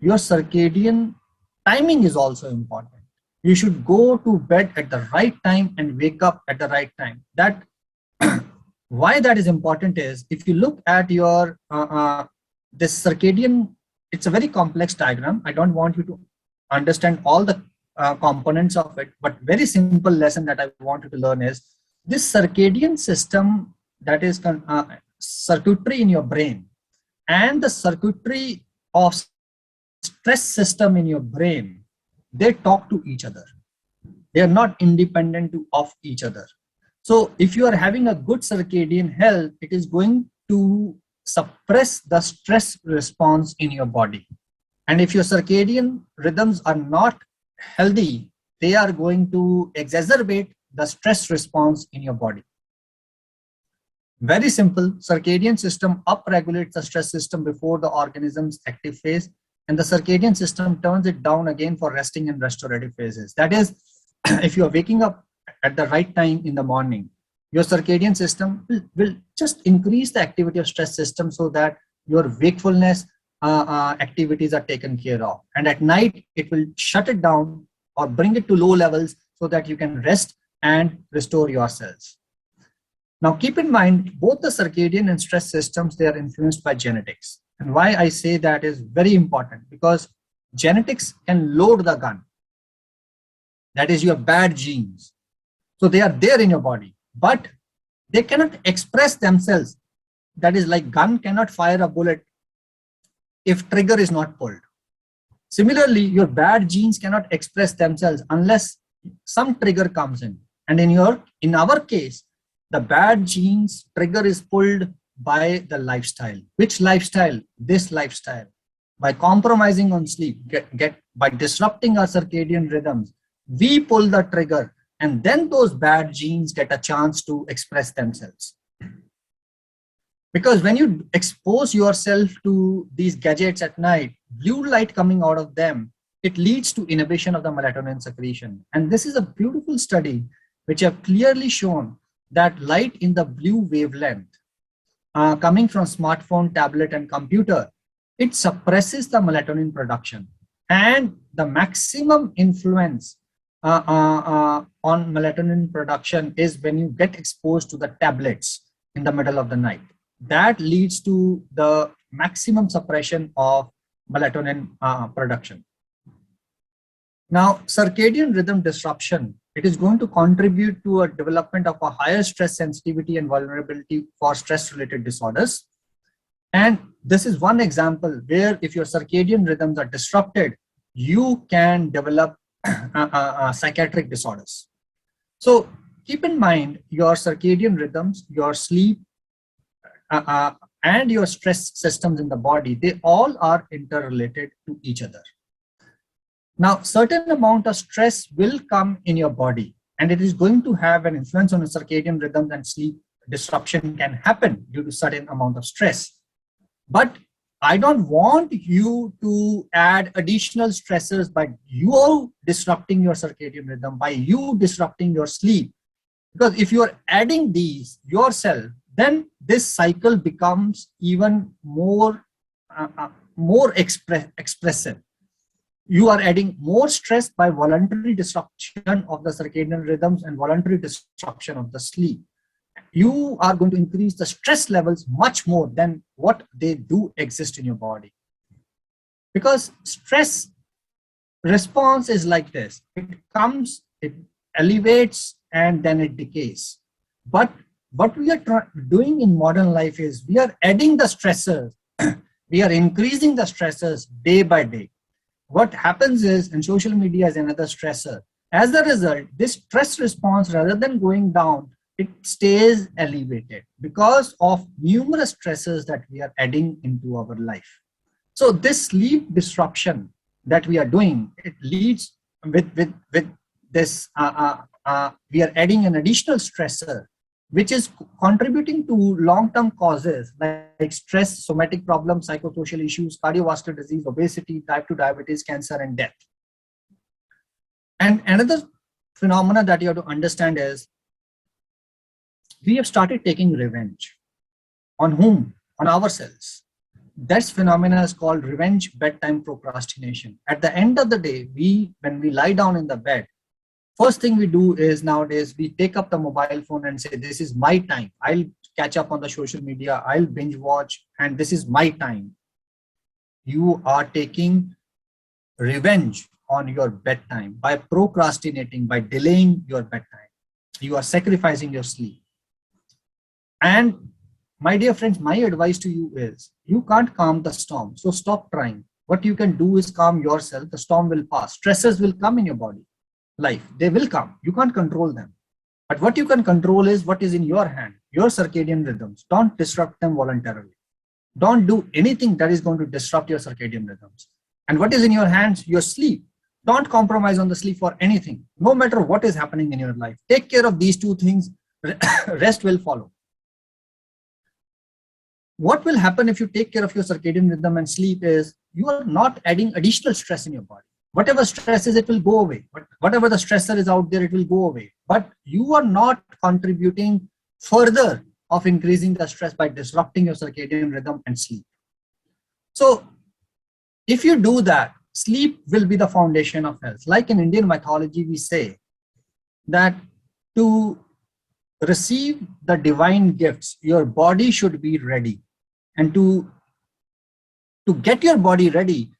[SPEAKER 1] your circadian timing is also important. You should go to bed at the right time and wake up at the right time. That why that is important is, if you look at your this circadian, it's a very complex diagram. I don't want you to understand all the components of it, but very simple lesson that I want you to learn is this circadian system, that is circuitry in your brain, and the circuitry of stress system in your brain, they talk to each other. They are not independent of each other. So if you are having a good circadian health, it is going to suppress the stress response in your body. And if your circadian rhythms are not healthy, they are going to exacerbate the stress response in your body. Very simple. Circadian system upregulates the stress system before the organism's active phase, and the circadian system turns it down again for resting and restorative phases. That is, if you are waking up at the right time in the morning, your circadian system will just increase the activity of stress system so that your wakefulness activities are taken care of. And at night, it will shut it down or bring it to low levels so that you can rest and restore yourselves. Now, keep in mind, both the circadian and stress systems, they are influenced by genetics. And why I say that is very important, because genetics can load the gun. That is your bad genes. So they are there in your body, but they cannot express themselves. That is, like gun cannot fire a bullet if trigger is not pulled. Similarly, your bad genes cannot express themselves unless some trigger comes in. And in our case, the bad genes trigger is pulled by the lifestyle. Which lifestyle? This lifestyle. By compromising on sleep, by disrupting our circadian rhythms, we pull the trigger, and then those bad genes get a chance to express themselves. Because when you expose yourself to these gadgets at night, blue light coming out of them, it leads to inhibition of the melatonin secretion. And this is a beautiful study which have clearly shown that light in the blue wavelength coming from smartphone, tablet, and computer, it suppresses the melatonin production. And the maximum influence on melatonin production is when you get exposed to the tablets in the middle of the night. That leads to the maximum suppression of melatonin production. Now, circadian rhythm disruption, it is going to contribute to a development of a higher stress sensitivity and vulnerability for stress-related disorders. And this is one example where if your circadian rhythms are disrupted, you can develop psychiatric disorders. So keep in mind your circadian rhythms, your sleep, and your stress systems in the body, they all are interrelated to each other. Now, certain amount of stress will come in your body, and it is going to have an influence on the circadian rhythms, and sleep disruption can happen due to certain amount of stress. But I don't want you to add additional stressors by you disrupting your circadian rhythm, by you disrupting your sleep. Because if you are adding these yourself, then this cycle becomes even more expressive. You are adding more stress by voluntary disruption of the circadian rhythms and voluntary disruption of the sleep. You are going to increase the stress levels much more than what they do exist in your body. Because stress response is like this. It comes, it elevates, and then it decays. But what we are doing in modern life is we are adding the stressors. We are increasing the stressors day by day. What happens is, and social media is another stressor. As a result, this stress response, rather than going down, it stays elevated because of numerous stresses that we are adding into our life. So this sleep disruption that we are doing, it leads with this, we are adding an additional stressor which is contributing to long-term causes like stress, somatic problems, psychosocial issues, cardiovascular disease, obesity, type 2 diabetes, cancer, and death. And another phenomena that you have to understand is we have started taking revenge. On whom? On ourselves. That phenomena is called revenge bedtime procrastination. At the end of the day, when we lie down in the bed, first thing we do is nowadays we take up the mobile phone and say, this is my time. I'll catch up on the social media. I'll binge watch, and this is my time. You are taking revenge on your bedtime by procrastinating, by delaying your bedtime. You are sacrificing your sleep. And my dear friends, my advice to you is you can't calm the storm. So stop trying. What you can do is calm yourself. The storm will pass. Stressors will come in your body. Life, they will come. You can't control them. But what you can control is what is in your hand, your circadian rhythms. Don't disrupt them voluntarily. Don't do anything that is going to disrupt your circadian rhythms. And what is in your hands? Your sleep. Don't compromise on the sleep for anything, no matter what is happening in your life. Take care of these two things. Rest will follow. What will happen if you take care of your circadian rhythm and sleep is you are not adding additional stress in your body. Whatever stress is, it will go away. Whatever the stressor is out there, it will go away. But you are not contributing further of increasing the stress by disrupting your circadian rhythm and sleep. So if you do that, sleep will be the foundation of health. Like in Indian mythology, we say that to receive the divine gifts, your body should be ready. And to get your body ready,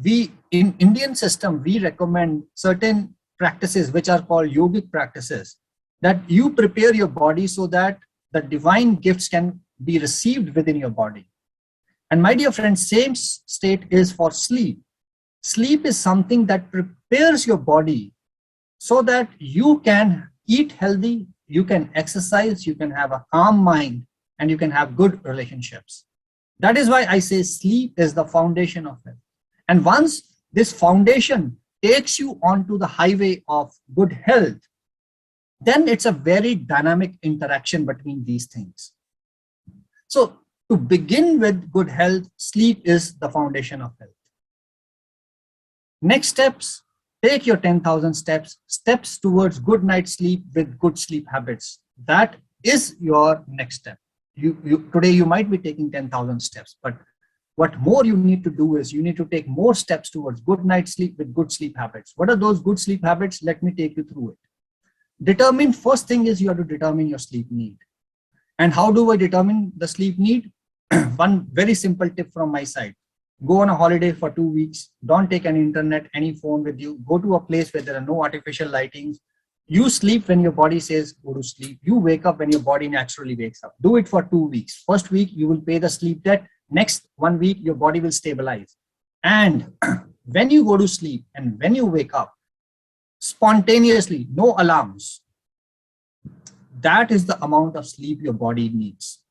[SPEAKER 1] we in Indian system, we recommend certain practices which are called yogic practices, that you prepare your body so that the divine gifts can be received within your body. And my dear friends, same state is for sleep. Sleep is something that prepares your body so that you can eat healthy, you can exercise, you can have a calm mind, and you can have good relationships. That is why I say sleep is the foundation of health. And once this foundation takes you onto the highway of good health, then it's a very dynamic interaction between these things. So to begin with good health, sleep is the foundation of health. Next steps, take your 10,000 steps towards good night's sleep with good sleep habits. That is your next step. Today you might be taking 10,000 steps, but what more you need to do is you need to take more steps towards good night's sleep with good sleep habits. What are those good sleep habits? Let me take you through it. First thing is you have to determine your sleep need. And how do I determine the sleep need? One very simple tip from my side. Go on a holiday for 2 weeks. Don't take any internet, any phone with you. Go to a place where there are no artificial lightings. You sleep when your body says go to sleep. You wake up when your body naturally wakes up. Do it for 2 weeks. First week, you will pay the sleep debt. Next 1 week, your body will stabilize. And when you go to sleep and when you wake up, spontaneously, no alarms, that is the amount of sleep your body needs.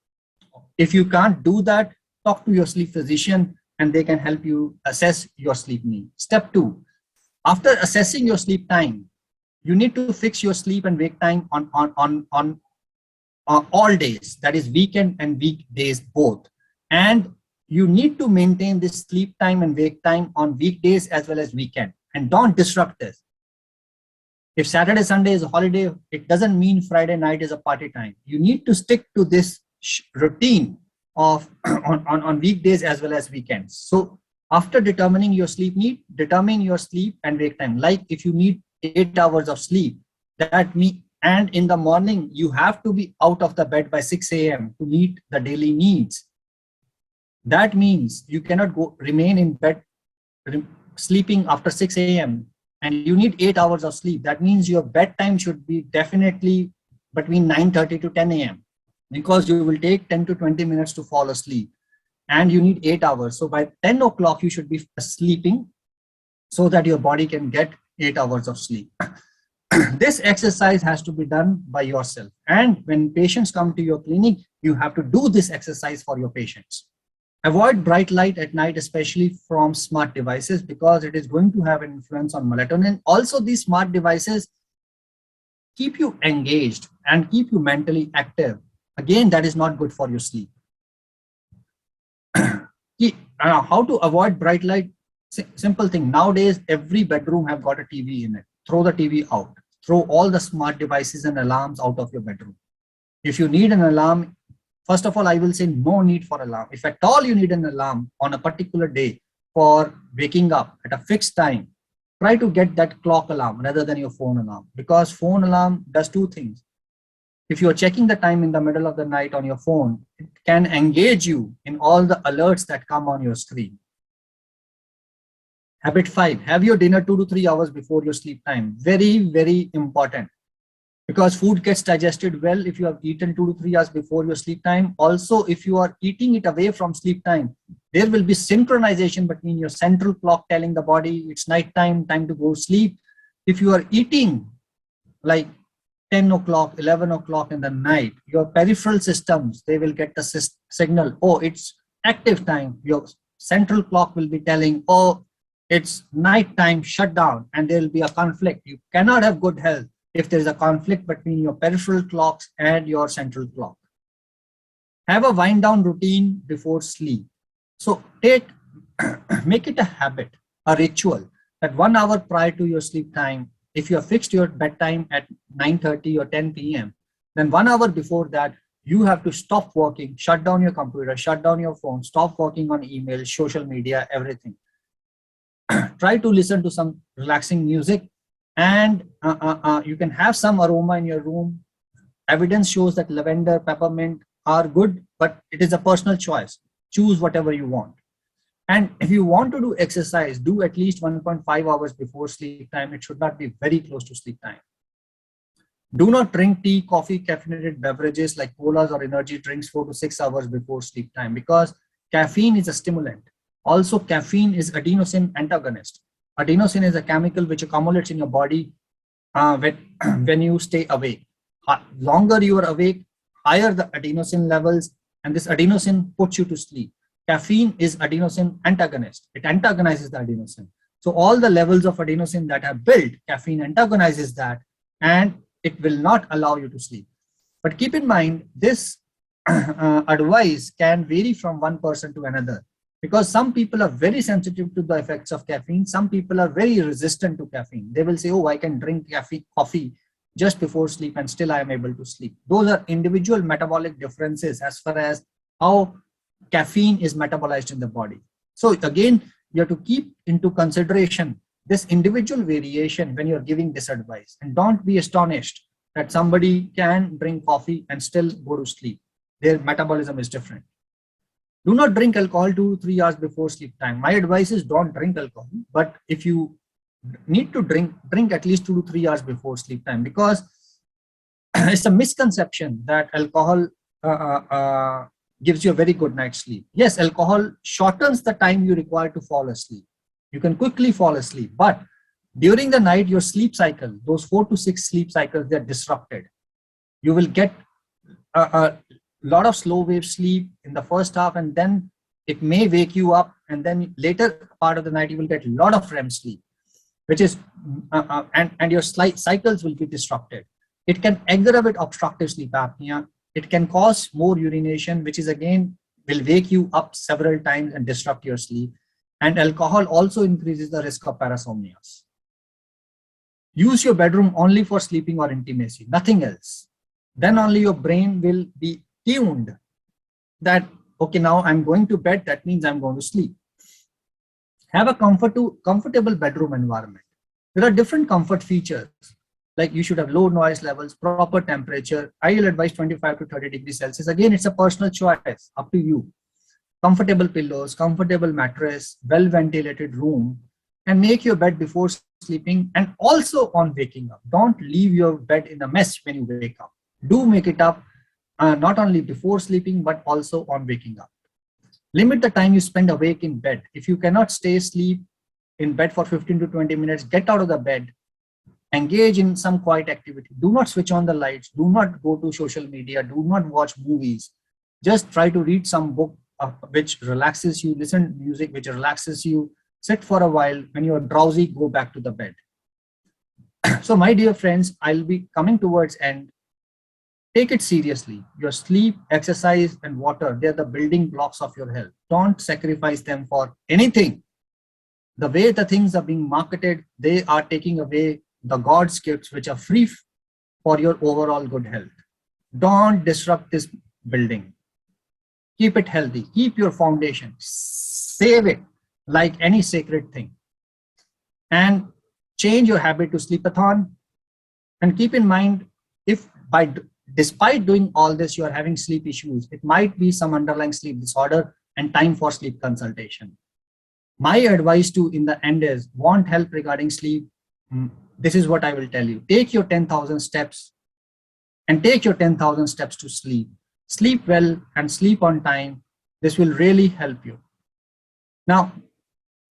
[SPEAKER 1] If you can't do that, talk to your sleep physician and they can help you assess your sleep need. Step 2, after assessing your sleep time, you need to fix your sleep and wake time on all days, that is weekend and weekdays both. And you need to maintain this sleep time and wake time on weekdays as well as weekend, and don't disrupt this. If Saturday, Sunday is a holiday, it doesn't mean Friday night is a party time. You need to stick to this routine of on weekdays as well as weekends. So after determining your sleep need, determine your sleep and wake time. Like if you need 8 hours of sleep, and in the morning you have to be out of the bed by 6 a.m. to meet the daily needs. That means you cannot remain in bed sleeping after 6 a.m. and you need 8 hours of sleep. That means your bedtime should be definitely between 9:30 to 10 a.m. because you will take 10 to 20 minutes to fall asleep and you need 8 hours. So by 10 o'clock, you should be sleeping so that your body can get 8 hours of sleep. This exercise has to be done by yourself. And when patients come to your clinic, you have to do this exercise for your patients. Avoid bright light at night, especially from smart devices, because it is going to have an influence on melatonin. Also, these smart devices keep you engaged and keep you mentally active, again, that is not good for your sleep. How to avoid bright light? Simple thing. Nowadays, every bedroom have got a TV in it. Throw the TV out. Throw all the smart devices and alarms out of your bedroom. If you need an alarm, first of all, I will say no need for alarm. If at all you need an alarm on a particular day for waking up at a fixed time, try to get that clock alarm rather than your phone alarm, because phone alarm does two things. If you're checking the time in the middle of the night on your phone, it can engage you in all the alerts that come on your screen. Habit 5, have your dinner 2 to 3 hours before your sleep time. Very, very important, because food gets digested well if you have eaten 2 to 3 hours before your sleep time. Also, if you are eating it away from sleep time, there will be synchronization between your central clock telling the body it's night time, time to go sleep. If you are eating like 10 o'clock, 11 o'clock in the night, your peripheral systems, they will get the signal, oh, it's active time. Your central clock will be telling, oh, it's night time, shut down, and there will be a conflict. You cannot have good health if there is a conflict between your peripheral clocks and your central clock. Have a wind down routine before sleep. So make it a habit, a ritual, that 1 hour prior to your sleep time, if you have fixed your bedtime at 9:30 or 10 p.m., then 1 hour before that, you have to stop working, shut down your computer, shut down your phone, stop working on email, social media, everything. Try to listen to some relaxing music, and you can have some aroma in your room. Evidence shows that lavender, peppermint are good, but it is a personal choice. Choose whatever you want. And if you want to do exercise, do at least 1.5 hours before sleep time. It should not be very close to sleep time. Do not drink tea, coffee, caffeinated beverages like colas or energy drinks 4 to 6 hours before sleep time, because caffeine is a stimulant. Also, caffeine is adenosine antagonist. Adenosine is a chemical which accumulates in your body when you stay awake. Longer you are awake, higher the adenosine levels, and this adenosine puts you to sleep. Caffeine is adenosine antagonist. It antagonizes the adenosine. So all the levels of adenosine that are built, caffeine antagonizes that, and it will not allow you to sleep. But keep in mind, this advice can vary from one person to another, because some people are very sensitive to the effects of caffeine. Some people are very resistant to caffeine. They will say, oh, I can drink coffee just before sleep and still I am able to sleep. Those are individual metabolic differences as far as how caffeine is metabolized in the body. So again, you have to keep into consideration this individual variation when you're giving this advice. And don't be astonished that somebody can drink coffee and still go to sleep. Their metabolism is different. Do not drink alcohol 2 to 3 hours before sleep time. My advice is don't drink alcohol, but if you need to drink at least 2 to 3 hours before sleep time, because it's a misconception that alcohol gives you a very good night's sleep. Yes, alcohol shortens the time you require to fall asleep. You can quickly fall asleep, but during the night, your sleep cycle, those 4 to 6 sleep cycles, they're disrupted. You will get a lot of slow wave sleep in the first half, and then it may wake you up, and then later part of the night, you will get a lot of REM sleep, which is, and your cycles will be disrupted. It can aggravate obstructive sleep apnea. It can cause more urination, which is again, will wake you up several times and disrupt your sleep. And alcohol also increases the risk of parasomnias. Use your bedroom only for sleeping or intimacy, nothing else. Then only your brain will be tuned that, okay, now I'm going to bed, that means I'm going to sleep. Have a comfortable bedroom environment. There are different comfort features, like you should have low noise levels, proper temperature. I will advise 25 to 30 degrees Celsius. Again, it's a personal choice, up to you. Comfortable pillows, comfortable mattress, well-ventilated room, and make your bed before sleeping and also on waking up. Don't leave your bed in a mess when you wake up. Do make it up, not only before sleeping, but also on waking up. Limit the time you spend awake in bed. If you cannot stay asleep in bed for 15 to 20 minutes, get out of the bed, engage in some quiet activity. Do not switch on the lights. Do not go to social media. Do not watch movies. Just try to read some book which relaxes you, listen to music which relaxes you, sit for a while. When you're drowsy, go back to the bed. So my dear friends, I'll be coming towards end. Take it seriously. Your sleep, exercise, and water, they're the building blocks of your health. Don't sacrifice them for anything. The way the things are being marketed, they are taking away the God's gifts, which are free for your overall good health. Don't disrupt this building. Keep it healthy. Keep your foundation. Save it like any sacred thing. And change your habit to sleepathon. And keep in mind, if despite doing all this, you are having sleep issues, it might be some underlying sleep disorder and time for sleep consultation. My advice to in the end is, want help regarding sleep? This is what I will tell you. Take your 10,000 steps and take your 10,000 steps to sleep. Sleep well and sleep on time. This will really help you. Now,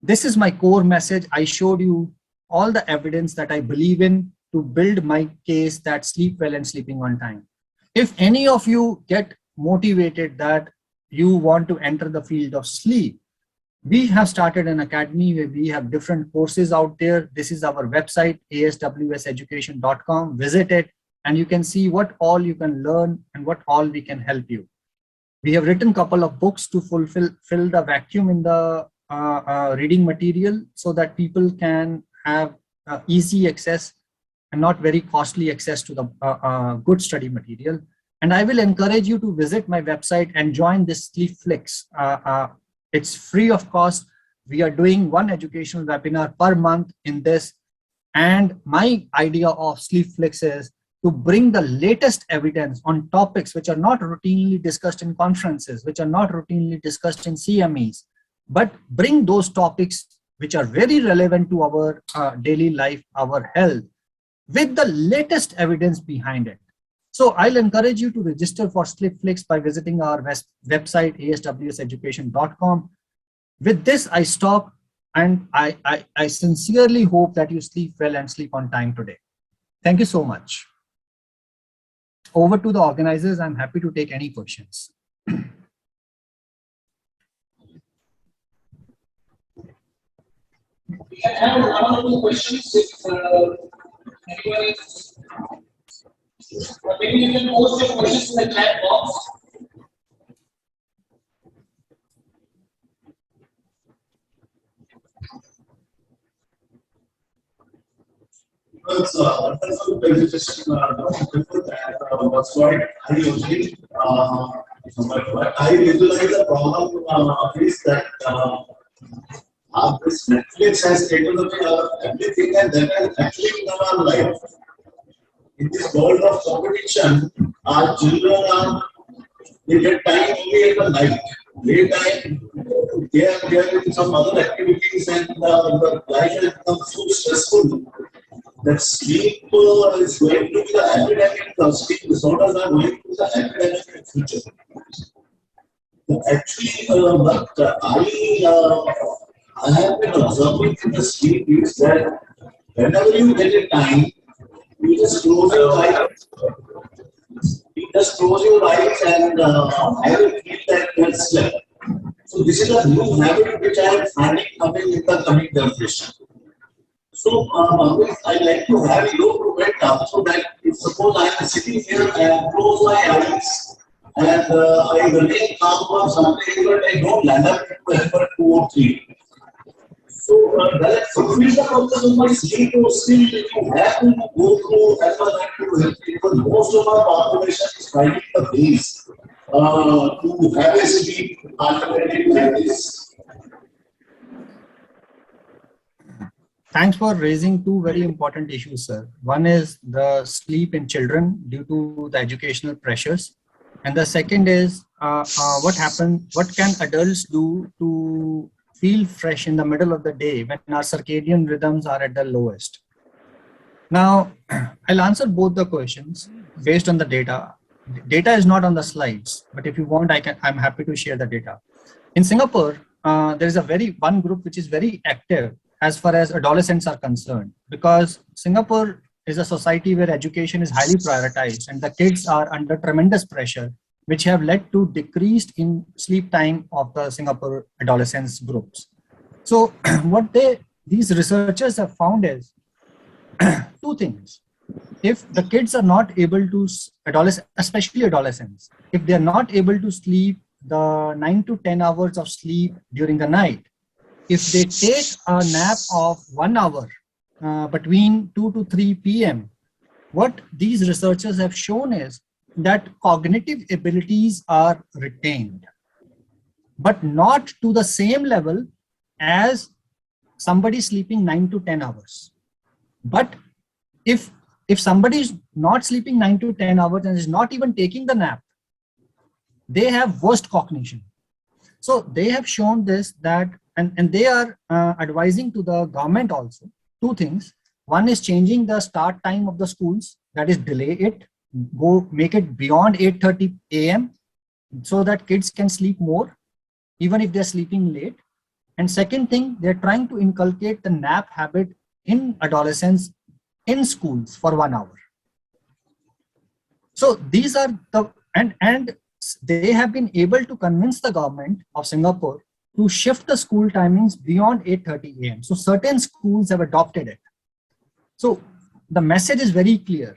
[SPEAKER 1] this is my core message. I showed you all the evidence that I believe in to build my case that sleep well and sleeping on time. If any of you get motivated that you want to enter the field of sleep, we have started an academy where we have different courses out there. This is our website, aswseducation.com. Visit it and you can see what all you can learn and what all we can help you. We have written a couple of books to fill the vacuum in the reading material so that people can have easy access and not very costly access to the good study material. And I will encourage you to visit my website and join this Sleepflix. It's free of cost. We are doing one educational webinar per month in this. And my idea of Sleepflix is to bring the latest evidence on topics which are not routinely discussed in conferences, which are not routinely discussed in CMEs, but bring those topics which are very relevant to our daily life, our health, with the latest evidence behind it. So I'll encourage you to register for Sleepflix by visiting our website, aswseducation.com. With this, I stop, and I sincerely hope that you sleep well and sleep on time today. Thank you so much. Over to the organizers. I'm happy to take any questions.
[SPEAKER 2] We can have one or two questions if anyone is. Maybe you can post your questions in the chat box.
[SPEAKER 3] It's a wonderful presentation, and what's quite eye-opening. But I visualize the problem is that this Netflix has taken away everything, and that has actually become our life. In this world of competition, our children they get time only at the night. Daytime, they are doing some other activities, and the life has become so stressful that sleep is going to be the epidemic. Sleep disorders are going to be the epidemic in the future. Actually, what I have been observing in the sleep is that whenever you get a time, you just close your eyes. You just close your eyes and I will feel that you have slept. So this is a new habit which I am finding coming in the coming generation. So I like to have your comment so that if suppose I am sitting here and close my eyes and I remain calm for something, but I don't land up to number 2 or 3. So that fulfills the purpose of my sleep, or still you have to go through effort to help people. Most of our population is finding the ways to have a sleep alternative like this.
[SPEAKER 1] Thanks for raising two very important issues, sir. One is the sleep in children due to the educational pressures. And the second is what can adults do to feel fresh in the middle of the day when our circadian rhythms are at the lowest. Now, I'll answer both the questions based on the data. Data is not on the slides, but if you want, I'm happy to share the data. In Singapore, there is one group which is very active as far as adolescents are concerned, because Singapore is a society where education is highly prioritized and the kids are under tremendous pressure, which have led to decreased in sleep time of the Singapore adolescents groups. So what these researchers have found is two two things. If the kids are not able to, especially adolescents, if they're not able to sleep the 9 to 10 hours of sleep during the night, if they take a nap of 1 hour between 2 to 3 p.m., what these researchers have shown is that cognitive abilities are retained, but not to the same level as somebody sleeping 9 to 10 hours. But if somebody is not sleeping 9 to 10 hours and is not even taking the nap, they have worst cognition. So they have shown this, that, and they are advising to the government also two things. One is changing the start time of the schools, that is delay it, go make it beyond 8:30 a.m. so that kids can sleep more, even if they're sleeping late. And second thing, they're trying to inculcate the nap habit in adolescents in schools for 1 hour. So these are the, and they have been able to convince the government of Singapore to shift the school timings beyond 8:30 a.m. So certain schools have adopted it. So the message is very clear.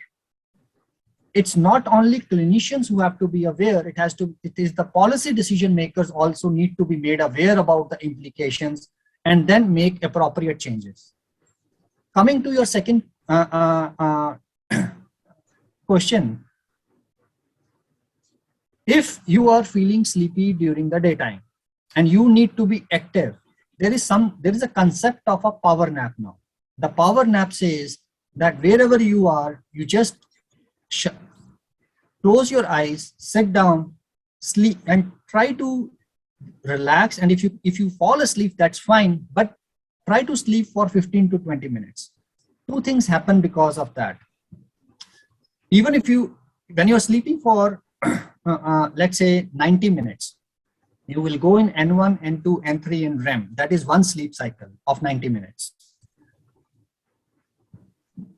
[SPEAKER 1] It's not only clinicians who have to be aware, it is the policy decision makers also need to be made aware about the implications and then make appropriate changes. Coming to your second question, if you are feeling sleepy during the daytime and you need to be active, there is a concept of a power nap now. The power nap says that wherever you are, you just close your eyes, sit down, sleep, and try to relax. And if you fall asleep, that's fine, but try to sleep for 15 to 20 minutes. Two things happen because of that. Even when you're sleeping for, let's say 90 minutes, you will go in N1, N2, N3, and REM. That is one sleep cycle of 90 minutes.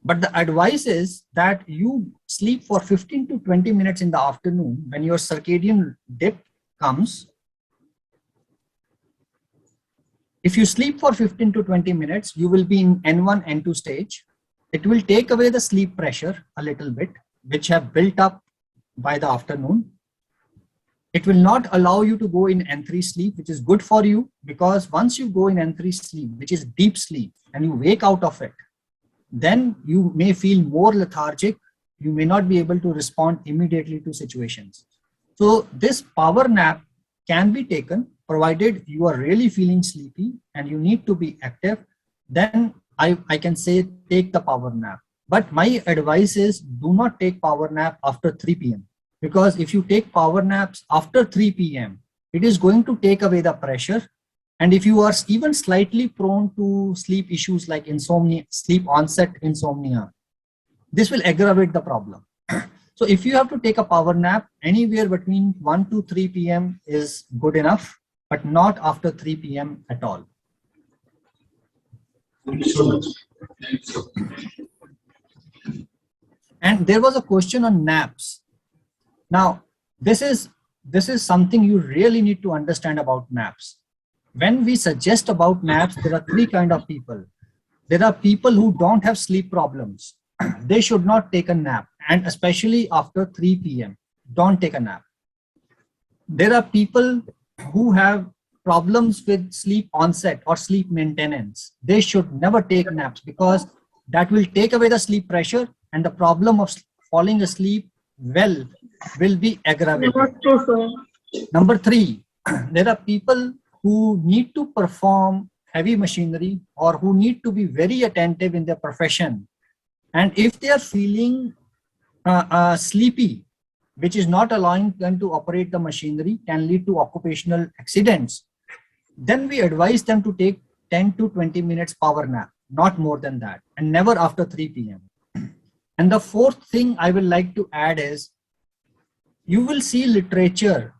[SPEAKER 1] But the advice is that you sleep for 15 to 20 minutes in the afternoon when your circadian dip comes. If you sleep for 15 to 20 minutes, you will be in N1, N2 stage. It will take away the sleep pressure a little bit, which have built up by the afternoon. It will not allow you to go in N3 sleep, which is good for you, because once you go in N3 sleep, which is deep sleep, and you wake out of it, then you may feel more lethargic. You may not be able to respond immediately to situations. So this power nap can be taken, provided you are really feeling sleepy and you need to be active. Then I can say take the power nap. But my advice is do not take power nap after 3 p.m. Because if you take power naps after 3 p.m., it is going to take away the pressure. And if you are even slightly prone to sleep issues like insomnia, sleep onset insomnia, this will aggravate the problem. So if you have to take a power nap, anywhere between 1 to 3 p.m. is good enough, but not after 3 p.m. at all.
[SPEAKER 3] Thank you so much. Thank you.
[SPEAKER 1] And there was a question on naps. Now, this is something you really need to understand about naps. When we suggest about naps, there are three kinds of people. There are people who don't have sleep problems. They should not take a nap, and especially after 3 p.m. Don't take a nap. There are people who have problems with sleep onset or sleep maintenance. They should never take naps because that will take away the sleep pressure, and the problem of falling asleep well will be aggravated. Number three, there are people who need to perform heavy machinery or who need to be very attentive in their profession. And if they are feeling sleepy, which is not allowing them to operate the machinery, can lead to occupational accidents, then we advise them to take 10 to 20 minutes power nap, not more than that, and never after 3 p.m. And the fourth thing I will like to add is, you will see literature.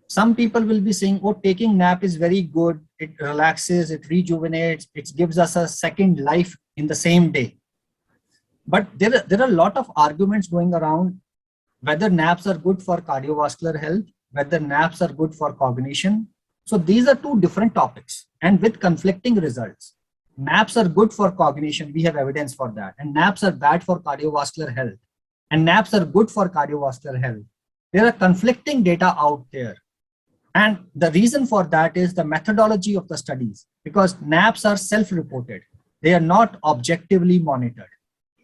[SPEAKER 1] Some people will be saying, oh, taking nap is very good. It relaxes, it rejuvenates, it gives us a second life in the same day. But there are a lot of arguments going around whether naps are good for cardiovascular health, whether naps are good for cognition. So these are two different topics and with conflicting results. naps are good for cognition. We have evidence for that. And naps are bad for cardiovascular health. And naps are good for cardiovascular health. There are conflicting data out there. And the reason for that is the methodology of the studies, because naps are self-reported. They are not objectively monitored.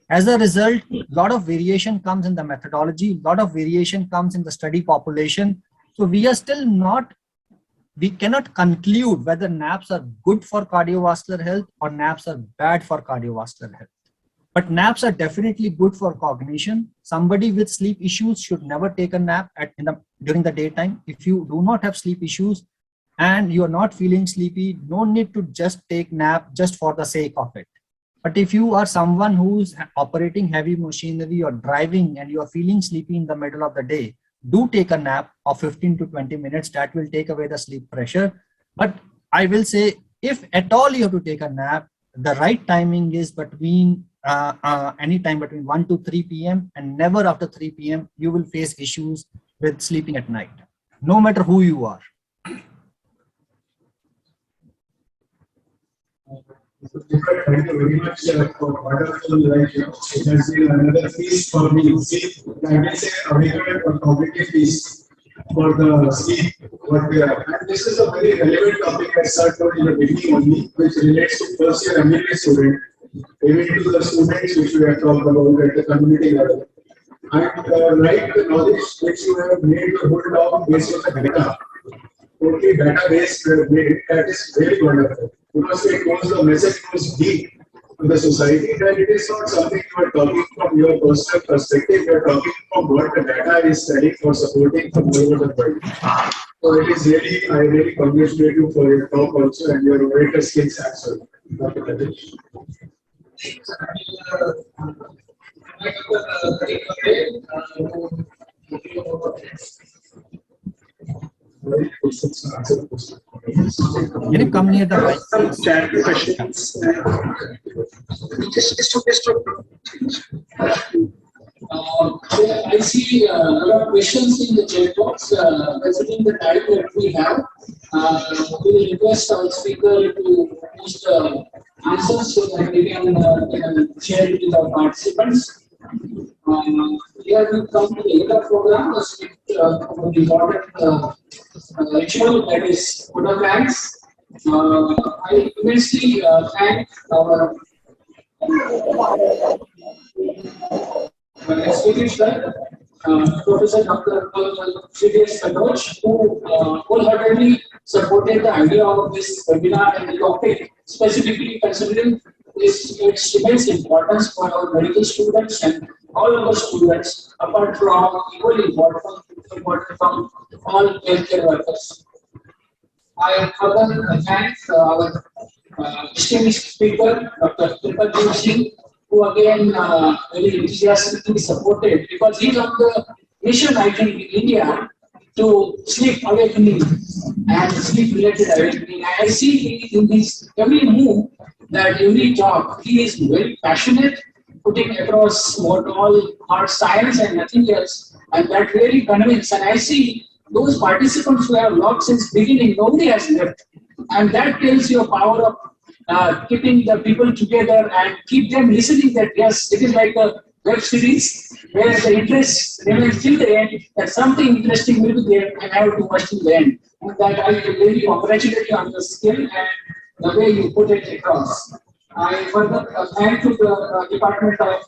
[SPEAKER 1] As a result, a lot of variation comes in the methodology, a lot of variation comes in the study population. So we are still not, we cannot conclude whether naps are good for cardiovascular health or naps are bad for cardiovascular health. But naps are definitely good for cognition. Somebody with sleep issues should never take a nap during the daytime. If you do not have sleep issues and you are not feeling sleepy, no need to just take nap just for the sake of it. But if you are someone who's operating heavy machinery or driving and you are feeling sleepy in the middle of the day, do take a nap of 15 to 20 minutes. That will take away the sleep pressure. But I will say, if at all you have to take a nap, the right timing is between any time between 1 to 3 p.m. and never after 3 p.m. you will face issues with sleeping at night, no matter who you are.
[SPEAKER 4] Thank you very much for wonderful, it has been another piece for me. See, I can say a regular or cognitive piece for the sleep. And this is a very relevant topic I started in the beginning only, which relates to first year MBA student, even to the students which we have talked about at the community level. And right, the knowledge which you have made the whole down based on the data. Totally data-based, that is very wonderful. Because it goes, the message goes deep to the society that it is not something you are talking from your personal perspective, you are talking from what the data is telling for supporting from all over the world. So it is really, I really congratulate you for your talk also and your orator skills as well. Dr. Rajesh.
[SPEAKER 1] Can you come near the mic?
[SPEAKER 5] Some chat questions.
[SPEAKER 2] I see a lot of questions in the chat box. Considering the time that we have, we will request our speaker to post the answers so that we can share it with our participants. Here we come to the other program, the important ritual, that is Buddha thanks. I immensely thank our speaker, Professor Dr. Csf Circulation, who wholeheartedly supported the idea of this webinar and the topic, specifically considering its immense importance for our medical students and all our students, apart from equally important from all healthcare workers. I further thank our distinguished speaker, Dr. Tripat Singh, who again very enthusiastically supported, because he's on the mission, I think, in India to sleep awakening and sleep related awakening. I see in his every move, that every talk, he is very passionate, putting across what all hard science and nothing else, and that really convinced. And I see those participants who have logged since beginning, nobody has left, and that tells you a power of keeping the people together and keep them listening. That yes, it is like a web series where the interest remains till the end, that something interesting will be there and I have to watch till the end. And that I really congratulate you on the skill and the way you put it across. I further thank to the Department of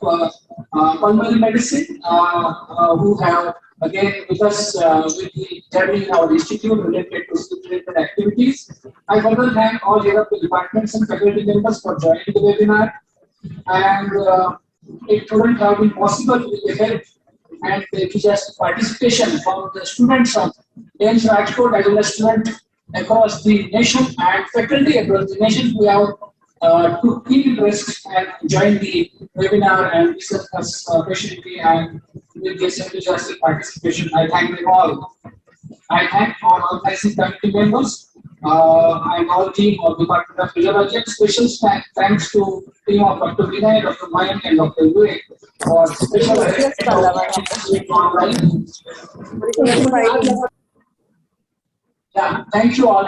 [SPEAKER 2] Pulmonary Medicine, who have again with us with the journey in our institute related to sleep-related activities. I further thank all the other departments and faculty members for joining the webinar. And it wouldn't have been possible with the help and the enthusiastic participation from the students of AIIMS Rajkot as well as students across the nation and faculty across the nation who have took keen interest and joined the webinar and discussed us patiently and with this enthusiastic participation. I thank them all. I thank all organizing committee members and all team of Department of Physiology. And special thanks to team of Dr. Vinay, Dr. Mayank and Dr. Vivek for special online. Yeah, thank you all.